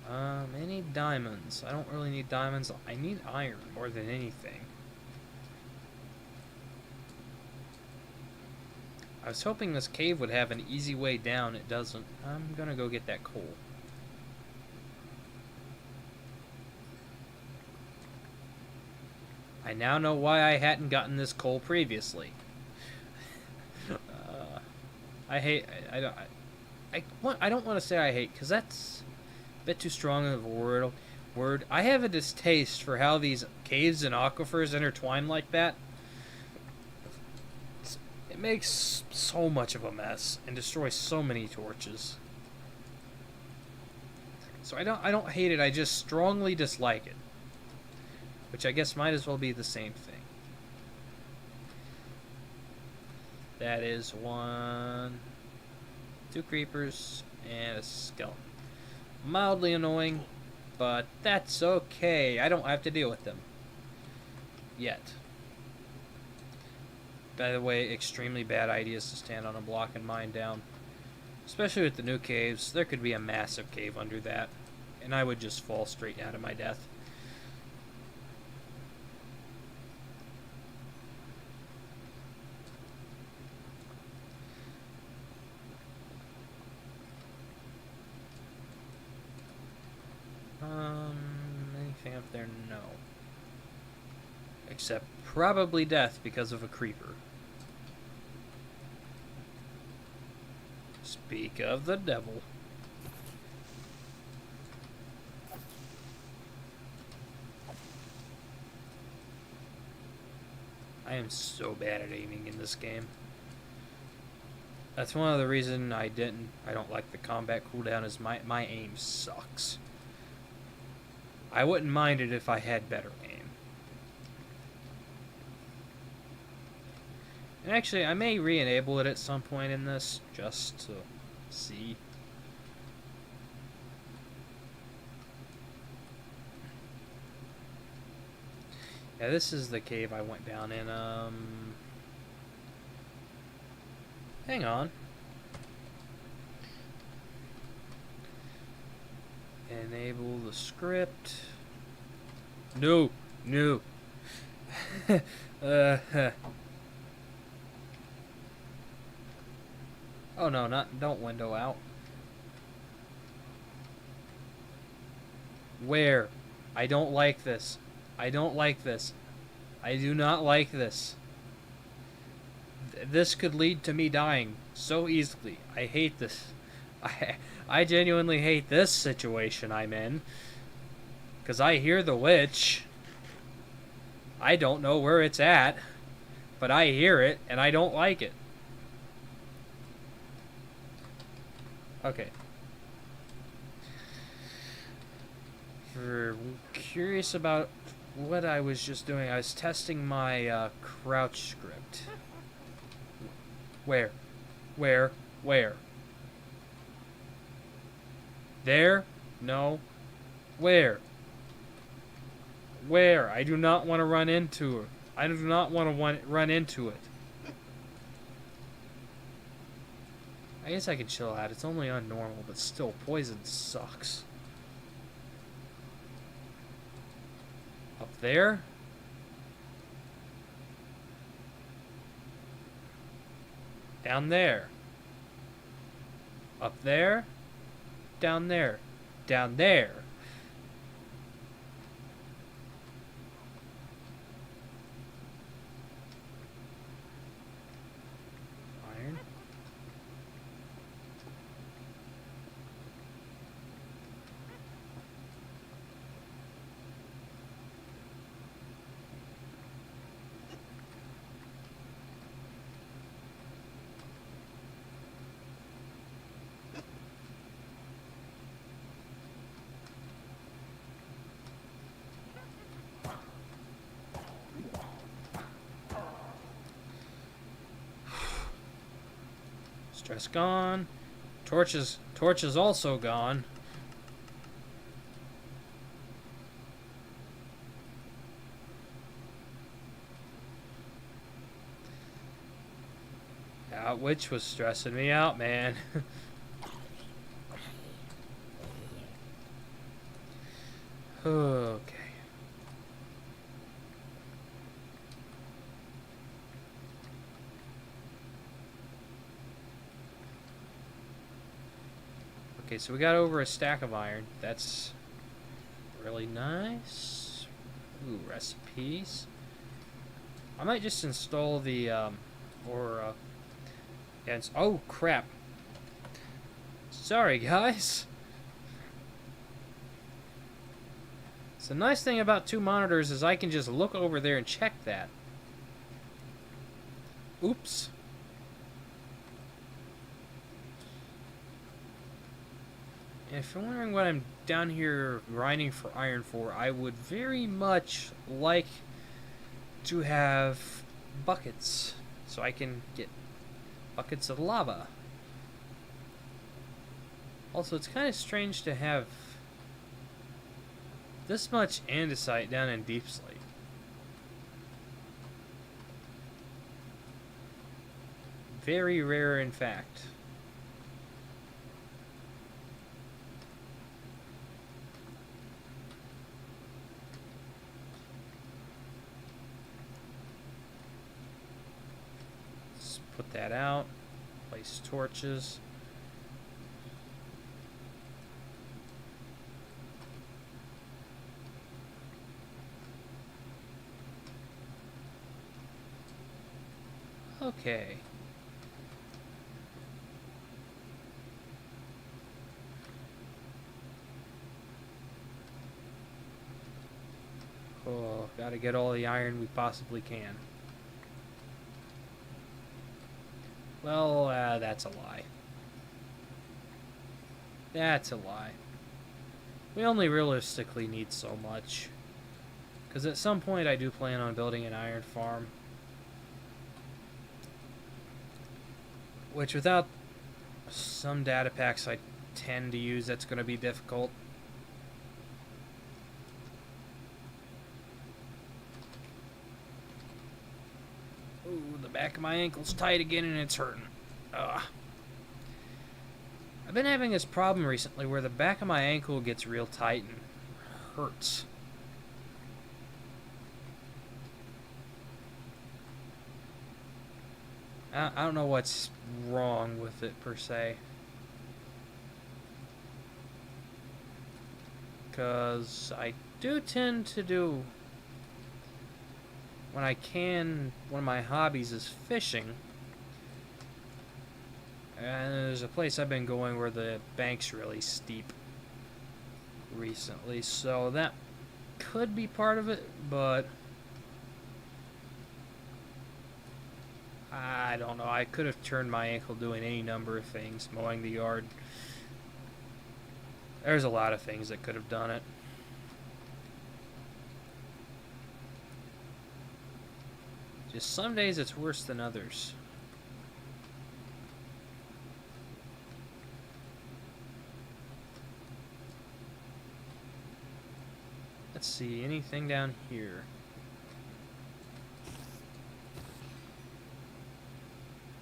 I need diamonds. I don't really need diamonds. I need iron more than anything. I was hoping this cave would have an easy way down. It doesn't. I'm gonna go get that coal. I now know why I hadn't gotten this coal previously. I hate. I don't want to say I hate, because that's a bit too strong of a word. I have a distaste for how these caves and aquifers intertwine like that. It makes so much of a mess and destroys so many torches. So I don't hate it. I just strongly dislike it. Which I guess might as well be the same thing. That is 1, 2 creepers, and a skeleton. Mildly annoying, but that's okay. I don't have to deal with them. Yet. By the way, extremely bad ideas to stand on a block and mine down. Especially with the new caves. There could be a massive cave under that, and I would just fall straight down to my death. Anything up there? No. Except probably death because of a creeper. Speak of the devil. I am so bad at aiming in this game. That's one of the reasons I don't like the combat cooldown, is my aim sucks. I wouldn't mind it if I had better aim. And actually, I may re-enable it at some point in this, just to see. Yeah, this is the cave I went down in, hang on. Enable the script. No. Oh no, don't window out. Where? I don't like this. I don't like this. I do not like this. This could lead to me dying so easily. I hate this. I genuinely hate this situation I'm in. Because I hear the witch. I don't know where it's at. But I hear it, and I don't like it. Okay. For curious about what I was just doing, I was testing my crouch script. Where? Where? Where? There? No. Where? Where? I do not want to run into her. I do not want to run into it. I guess I can chill out. It's only on normal, but still, poison sucks. Up there? Down there? Up there? Down there? Down there? Iron? Stress gone. Torch is also gone. That witch was stressing me out, man. Okay. Okay, so we got over a stack of iron. That's really nice. Ooh, recipes. I might just install the, oh, crap. Sorry, guys. So the nice thing about two monitors is I can just look over there and check that. Oops. And if you're wondering what I'm down here grinding for iron for, I would very much like to have buckets so I can get buckets of lava. Also, it's kind of strange to have this much andesite down in deep slate. Very rare, in fact. Let's put that out. Place torches. Okay. Oh, gotta get all the iron we possibly can. Well, that's a lie. That's a lie. We only realistically need so much. Because at some point I do plan on building an iron farm. Which without some data packs I tend to use, that's going to be difficult. Ooh, the back of my ankle's tight again and it's hurting. Ugh. I've been having this problem recently where the back of my ankle gets real tight and hurts. I don't know what's wrong with it per se. Because I do tend to do, when I can, one of my hobbies is fishing. And there's a place I've been going where the bank's really steep recently, so that could be part of it, but I don't know. I could have turned my ankle doing any number of things, mowing the yard. There's a lot of things that could have done it. Just some days it's worse than others. Let's see, anything down here?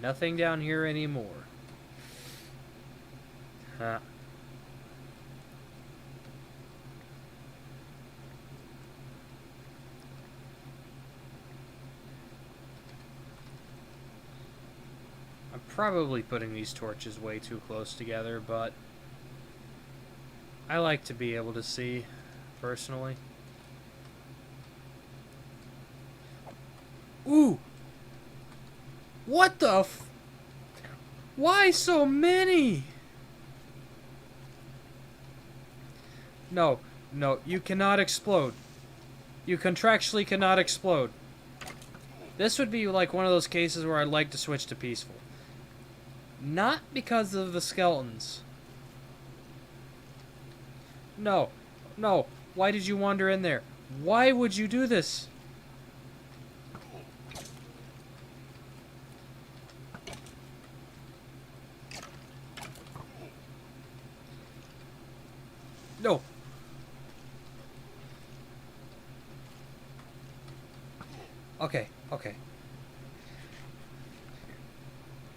Nothing down here anymore. Huh. I'm probably putting these torches way too close together, but I like to be able to see, personally. Ooh! What the f... Why so many? No, no, you cannot explode. You contractually cannot explode. This would be like one of those cases where I'd like to switch to peaceful. Not because of the skeletons. No, no. Why did you wander in there? Why would you do this? No. Okay, okay.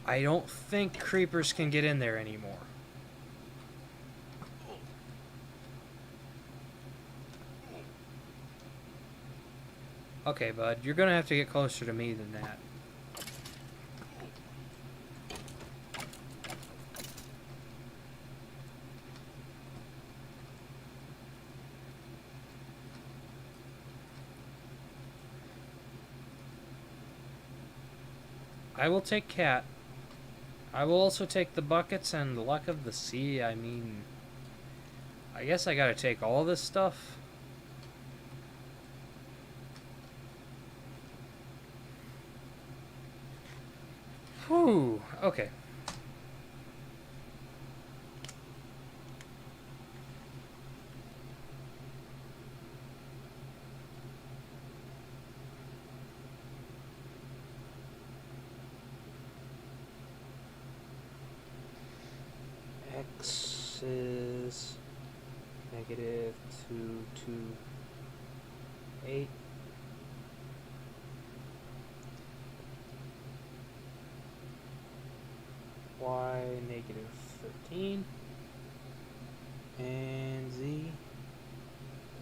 I don't think creepers can get in there anymore. Okay, bud, you're gonna have to get closer to me than that. I will take cat. I will also take the buckets and the luck of the sea. I mean, I guess I gotta take all this stuff. Whew, okay. X is negative 228. Y negative 13. And Z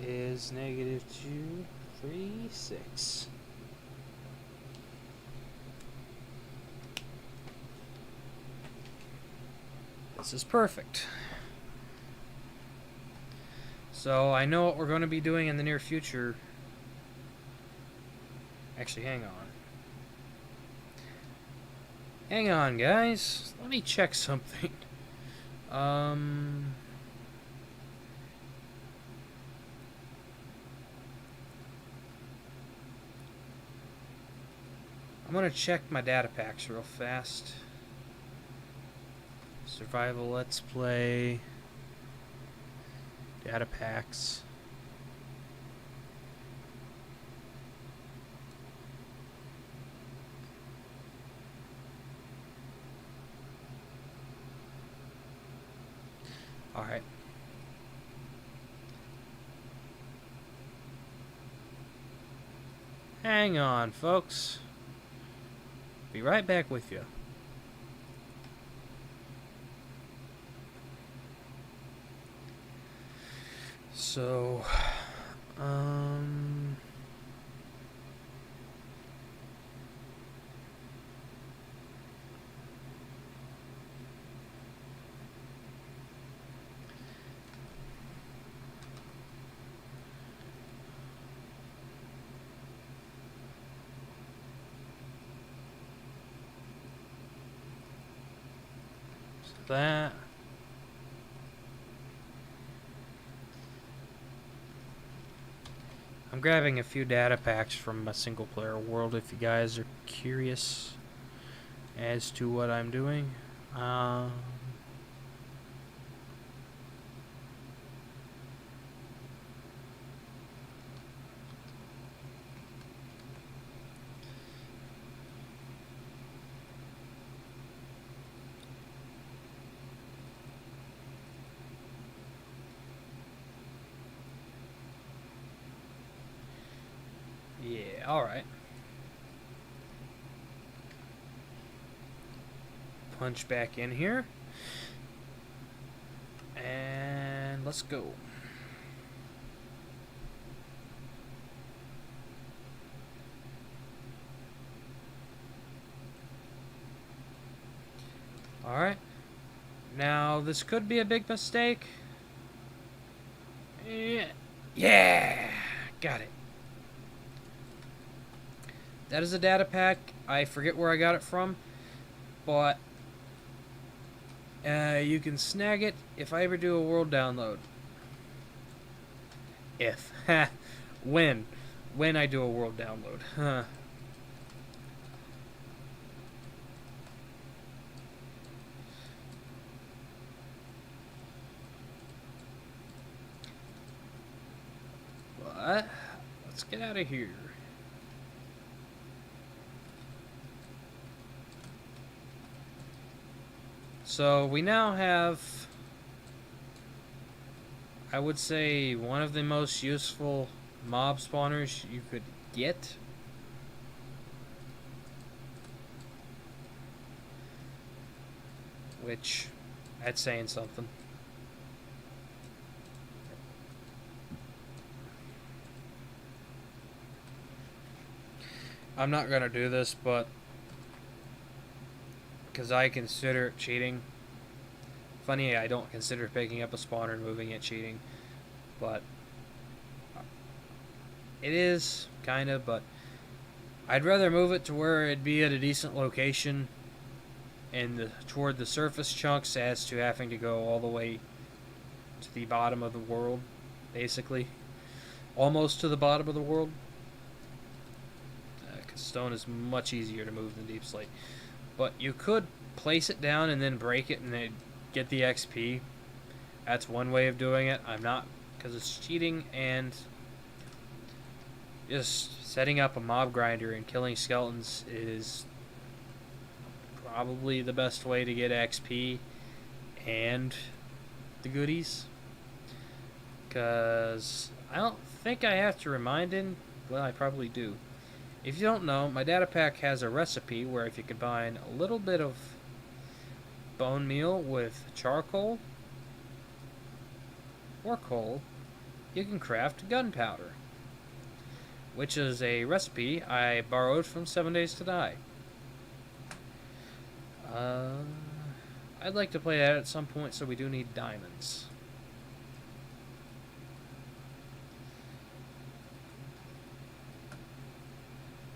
is negative 236. This is perfect. So I know what we're going to be doing in the near future. Actually, hang on. Hang on, guys. Let me check something. I'm going to check my data packs real fast. Survival Let's Play. Data packs. Alright. Hang on, folks. Be right back with you. So, that. I'm grabbing a few data packs from a single player world if you guys are curious as to what I'm doing. Yeah, alright. Punch back in here. And let's go. Alright. Now, this could be a big mistake. Yeah! Got it. That is a data pack. I forget where I got it from, but you can snag it if I ever do a world download. If. When. When I do a world download. Huh. What? Let's get out of here. So we now have, I would say, one of the most useful mob spawners you could get. Which, that's saying something. I'm not gonna do this, but because I consider it cheating. Funny, I don't consider picking up a spawner and moving it cheating, but it is kind of. But I'd rather move it to where it'd be at a decent location and toward the surface chunks as to having to go all the way to the bottom of the world, basically, almost to the bottom of the world. Because stone is much easier to move than deep slate. But you could place it down and then break it and then get the XP. That's one way of doing it. I'm not, because it's cheating, and just setting up a mob grinder and killing skeletons is probably the best way to get XP and the goodies. Because I don't think I have to remind him. Well, I probably do. If you don't know, my data pack has a recipe where if you combine a little bit of bone meal with charcoal or coal, you can craft gunpowder, which is a recipe I borrowed from 7 Days to Die. I'd like to play that at some point, so we do need diamonds.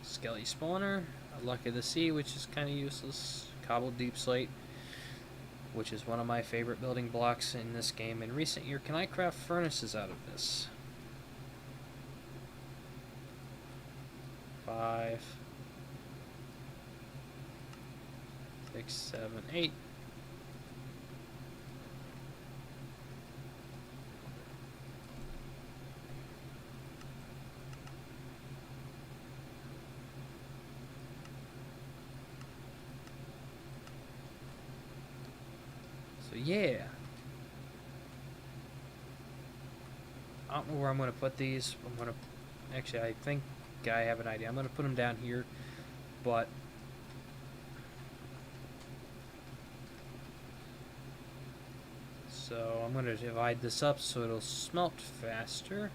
Skelly spawner, Luck of the Sea, which is kind of useless. Cobbled deep slate, which is one of my favorite building blocks in this game in recent year. Can I craft furnaces out of this? 5, 6, 7, 8. So yeah. I don't know where I'm going to put these. I'm going to... Actually, I think I have an idea. I'm going to put them down here, but... So I'm going to divide this up so it'll smelt faster.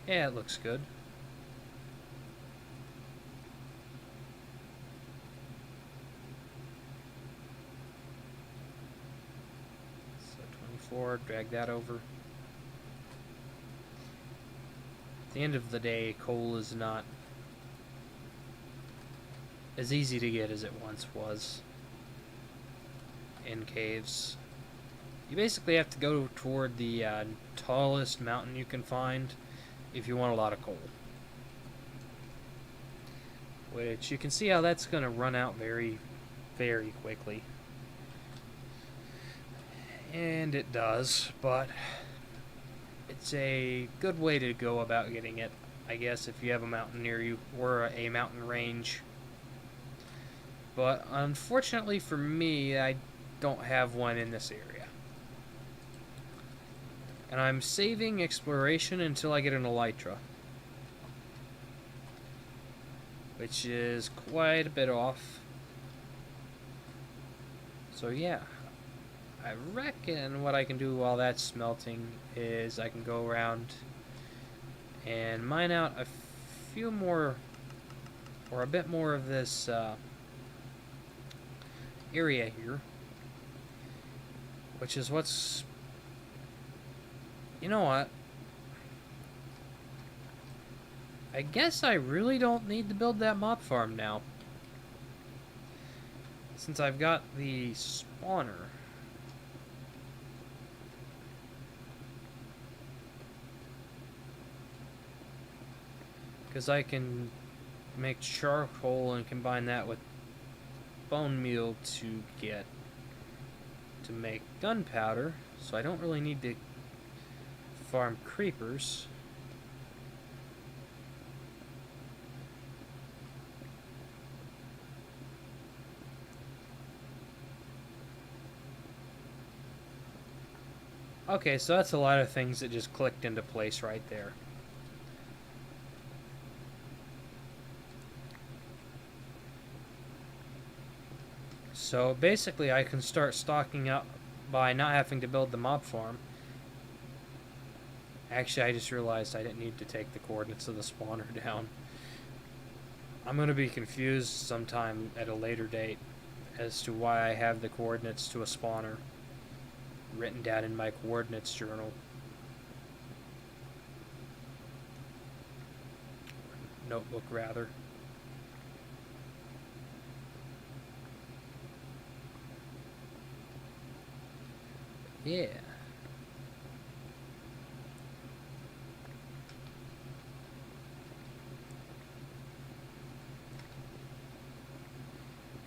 Yeah, it looks good. forward, drag that over. At the end of the day, coal is not as easy to get as it once was in caves. You basically have to go toward the tallest mountain you can find if you want a lot of coal. Which you can see how that's going to run out very, very quickly. And it does, but it's a good way to go about getting it, I guess, if you have a mountain near you or a mountain range. But unfortunately for me, I don't have one in this area. And I'm saving exploration until I get an elytra, which is quite a bit off. So yeah, I reckon what I can do while that's smelting is I can go around and mine out a few more, or a bit more of this area here, which is what's, you know what, I guess I really don't need to build that mob farm now, since I've got the spawner. Because I can make charcoal and combine that with bone meal to make gunpowder, so I don't really need to farm creepers. Okay, so that's a lot of things that just clicked into place right there. So basically I can start stocking up by not having to build the mob farm. Actually, I just realized I didn't need to take the coordinates of the spawner down. I'm going to be confused sometime at a later date as to why I have the coordinates to a spawner written down in my coordinates journal. Notebook, rather. Yeah.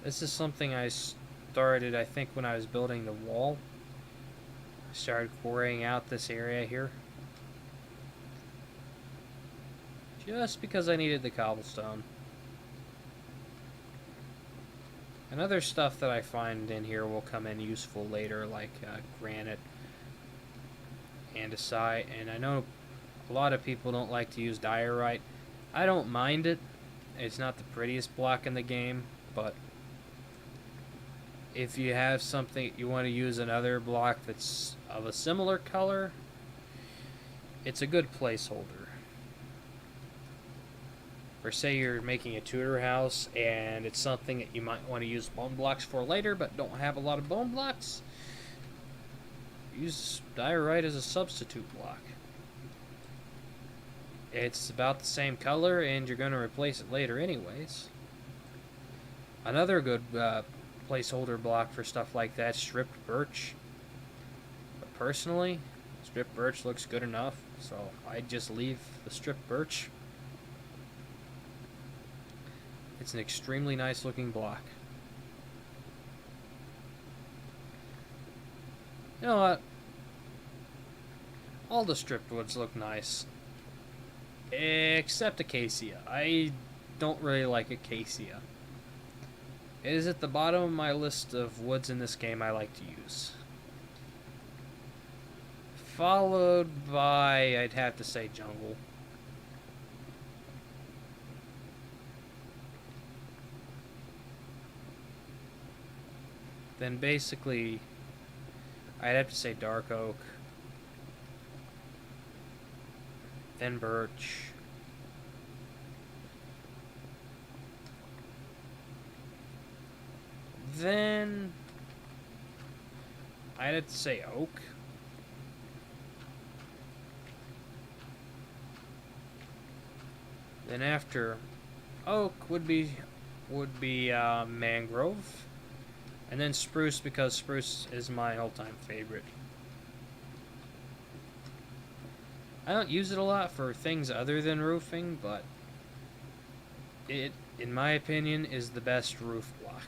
This is something I started, I think, when I was building the wall. I started quarrying out this area here, just because I needed the cobblestone. And other stuff that I find in here will come in useful later, like granite, andesite, and I know a lot of people don't like to use diorite. I don't mind it. It's not the prettiest block in the game, but if you have something, you want to use another block that's of a similar color, it's a good placeholder. Or say you're making a Tudor house and it's something that you might want to use bone blocks for later but don't have a lot of bone blocks, use diorite as a substitute block. It's about the same color and you're going to replace it later anyways. Another good placeholder block for stuff like that, stripped birch. But personally, stripped birch looks good enough, so I'd just leave the stripped birch. It's an extremely nice looking block. You know what? All the stripped woods look nice. Except acacia. I don't really like acacia. It is at the bottom of my list of woods in this game I like to use. Followed by, I'd have to say, jungle. Then basically, I'd have to say dark oak. Then birch. Then I'd have to say oak. Then after oak would be mangrove, and then spruce, because spruce is my all-time favorite. I don't use it a lot for things other than roofing, but it, in my opinion, is the best roof block.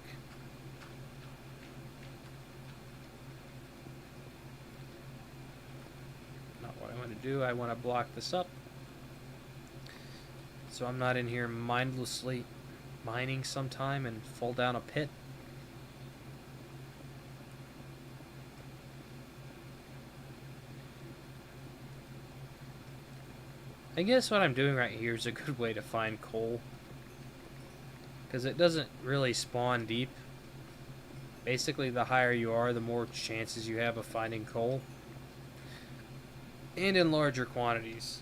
Not what I want to do. I want to block this up, so I'm not in here mindlessly mining sometime and fall down a pit. I guess what I'm doing right here is a good way to find coal, because it doesn't really spawn deep. Basically, the higher you are, the more chances you have of finding coal, and in larger quantities.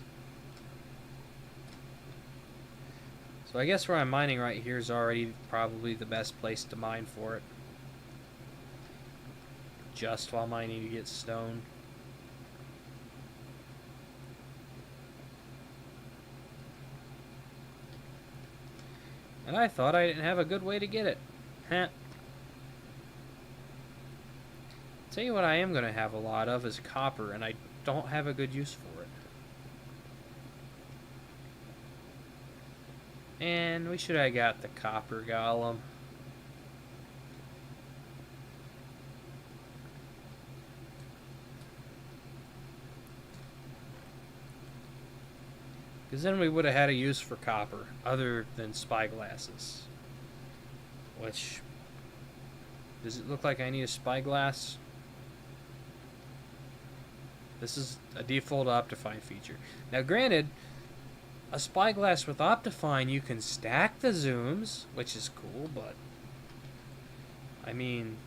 So I guess where I'm mining right here is already probably the best place to mine for it, just while mining to get stone. And I thought I didn't have a good way to get it. Heh. Tell you what I am going to have a lot of is copper, and I don't have a good use for it. And we should have got the copper golem. Because then we would have had a use for copper, other than spyglasses. Which, does it look like I need a spyglass? This is a default Optifine feature. Now granted, a spyglass with Optifine, you can stack the zooms, which is cool, but I mean,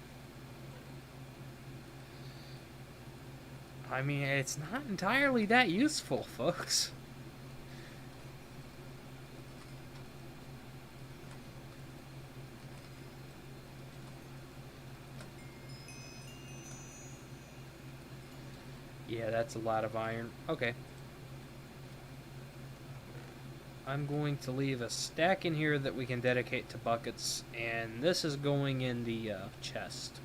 it's not entirely that useful, folks. Yeah, that's a lot of iron. Okay. I'm going to leave a stack in here that we can dedicate to buckets, and this is going in the chest.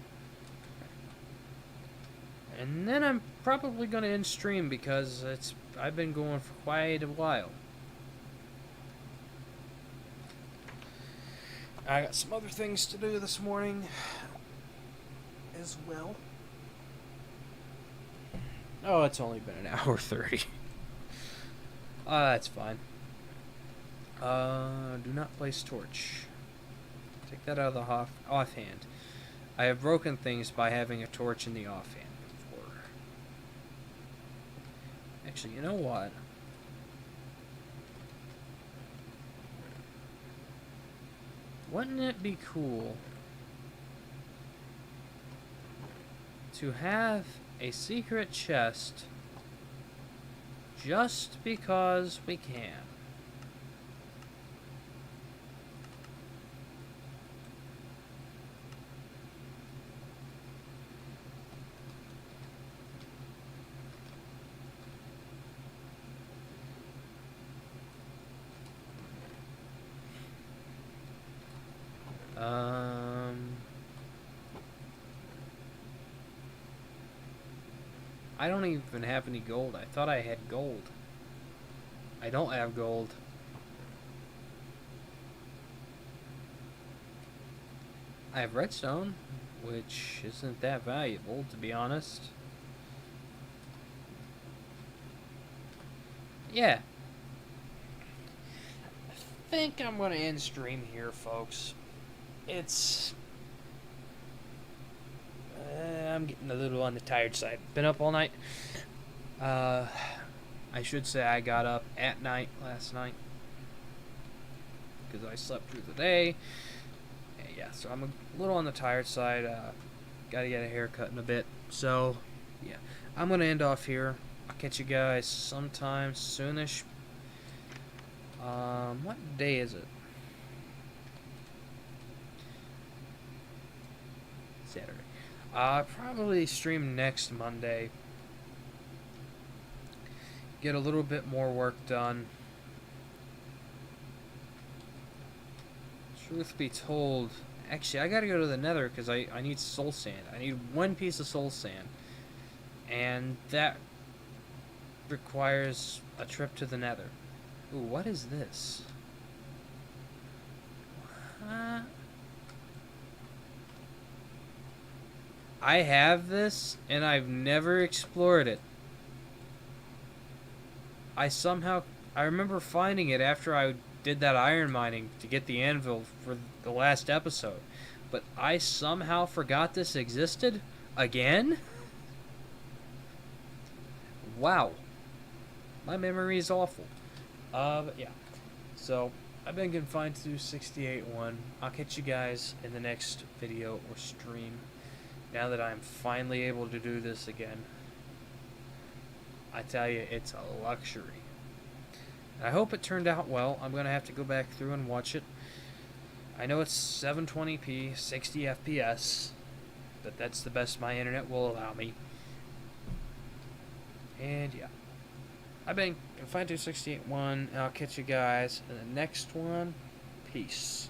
And then I'm probably going to end stream because I've been going for quite a while. I got some other things to do this morning as well. Oh, it's only been an hour 30. That's fine. Do not place torch. Take that out of the offhand. I have broken things by having a torch in the offhand before. Actually, you know what? Wouldn't it be cool to have a secret chest just because we can? I don't even have any gold. I thought I had gold. I don't have gold. I have redstone, which isn't that valuable, to be honest. Yeah. I think I'm going to end stream here, folks. I'm getting a little on the tired side. Been up all night. I should say I got up at night last night because I slept through the day. Yeah, so I'm a little on the tired side. Gotta get a haircut in a bit. So, yeah, I'm gonna end off here. I'll catch you guys sometime soonish. What day is it? Saturday. Probably stream next Monday. Get a little bit more work done. truth be told, actually, I gotta go to the nether because I need soul sand. I need 1 piece of soul sand. And that requires a trip to the nether. Ooh, what is this? I have this, and I've never explored it. I remember finding it after I did that iron mining to get the anvil for the last episode. But I somehow forgot this existed? Again? Wow. My memory is awful. But yeah. So, I've been confined to 68.1. I'll catch you guys in the next video or stream. Now that I'm finally able to do this again. I tell you, it's a luxury. I hope it turned out well. I'm going to have to go back through and watch it. I know it's 720p, 60 FPS, but that's the best my internet will allow me. And yeah. I've been confined to 68.1, and I'll catch you guys in the next one. Peace.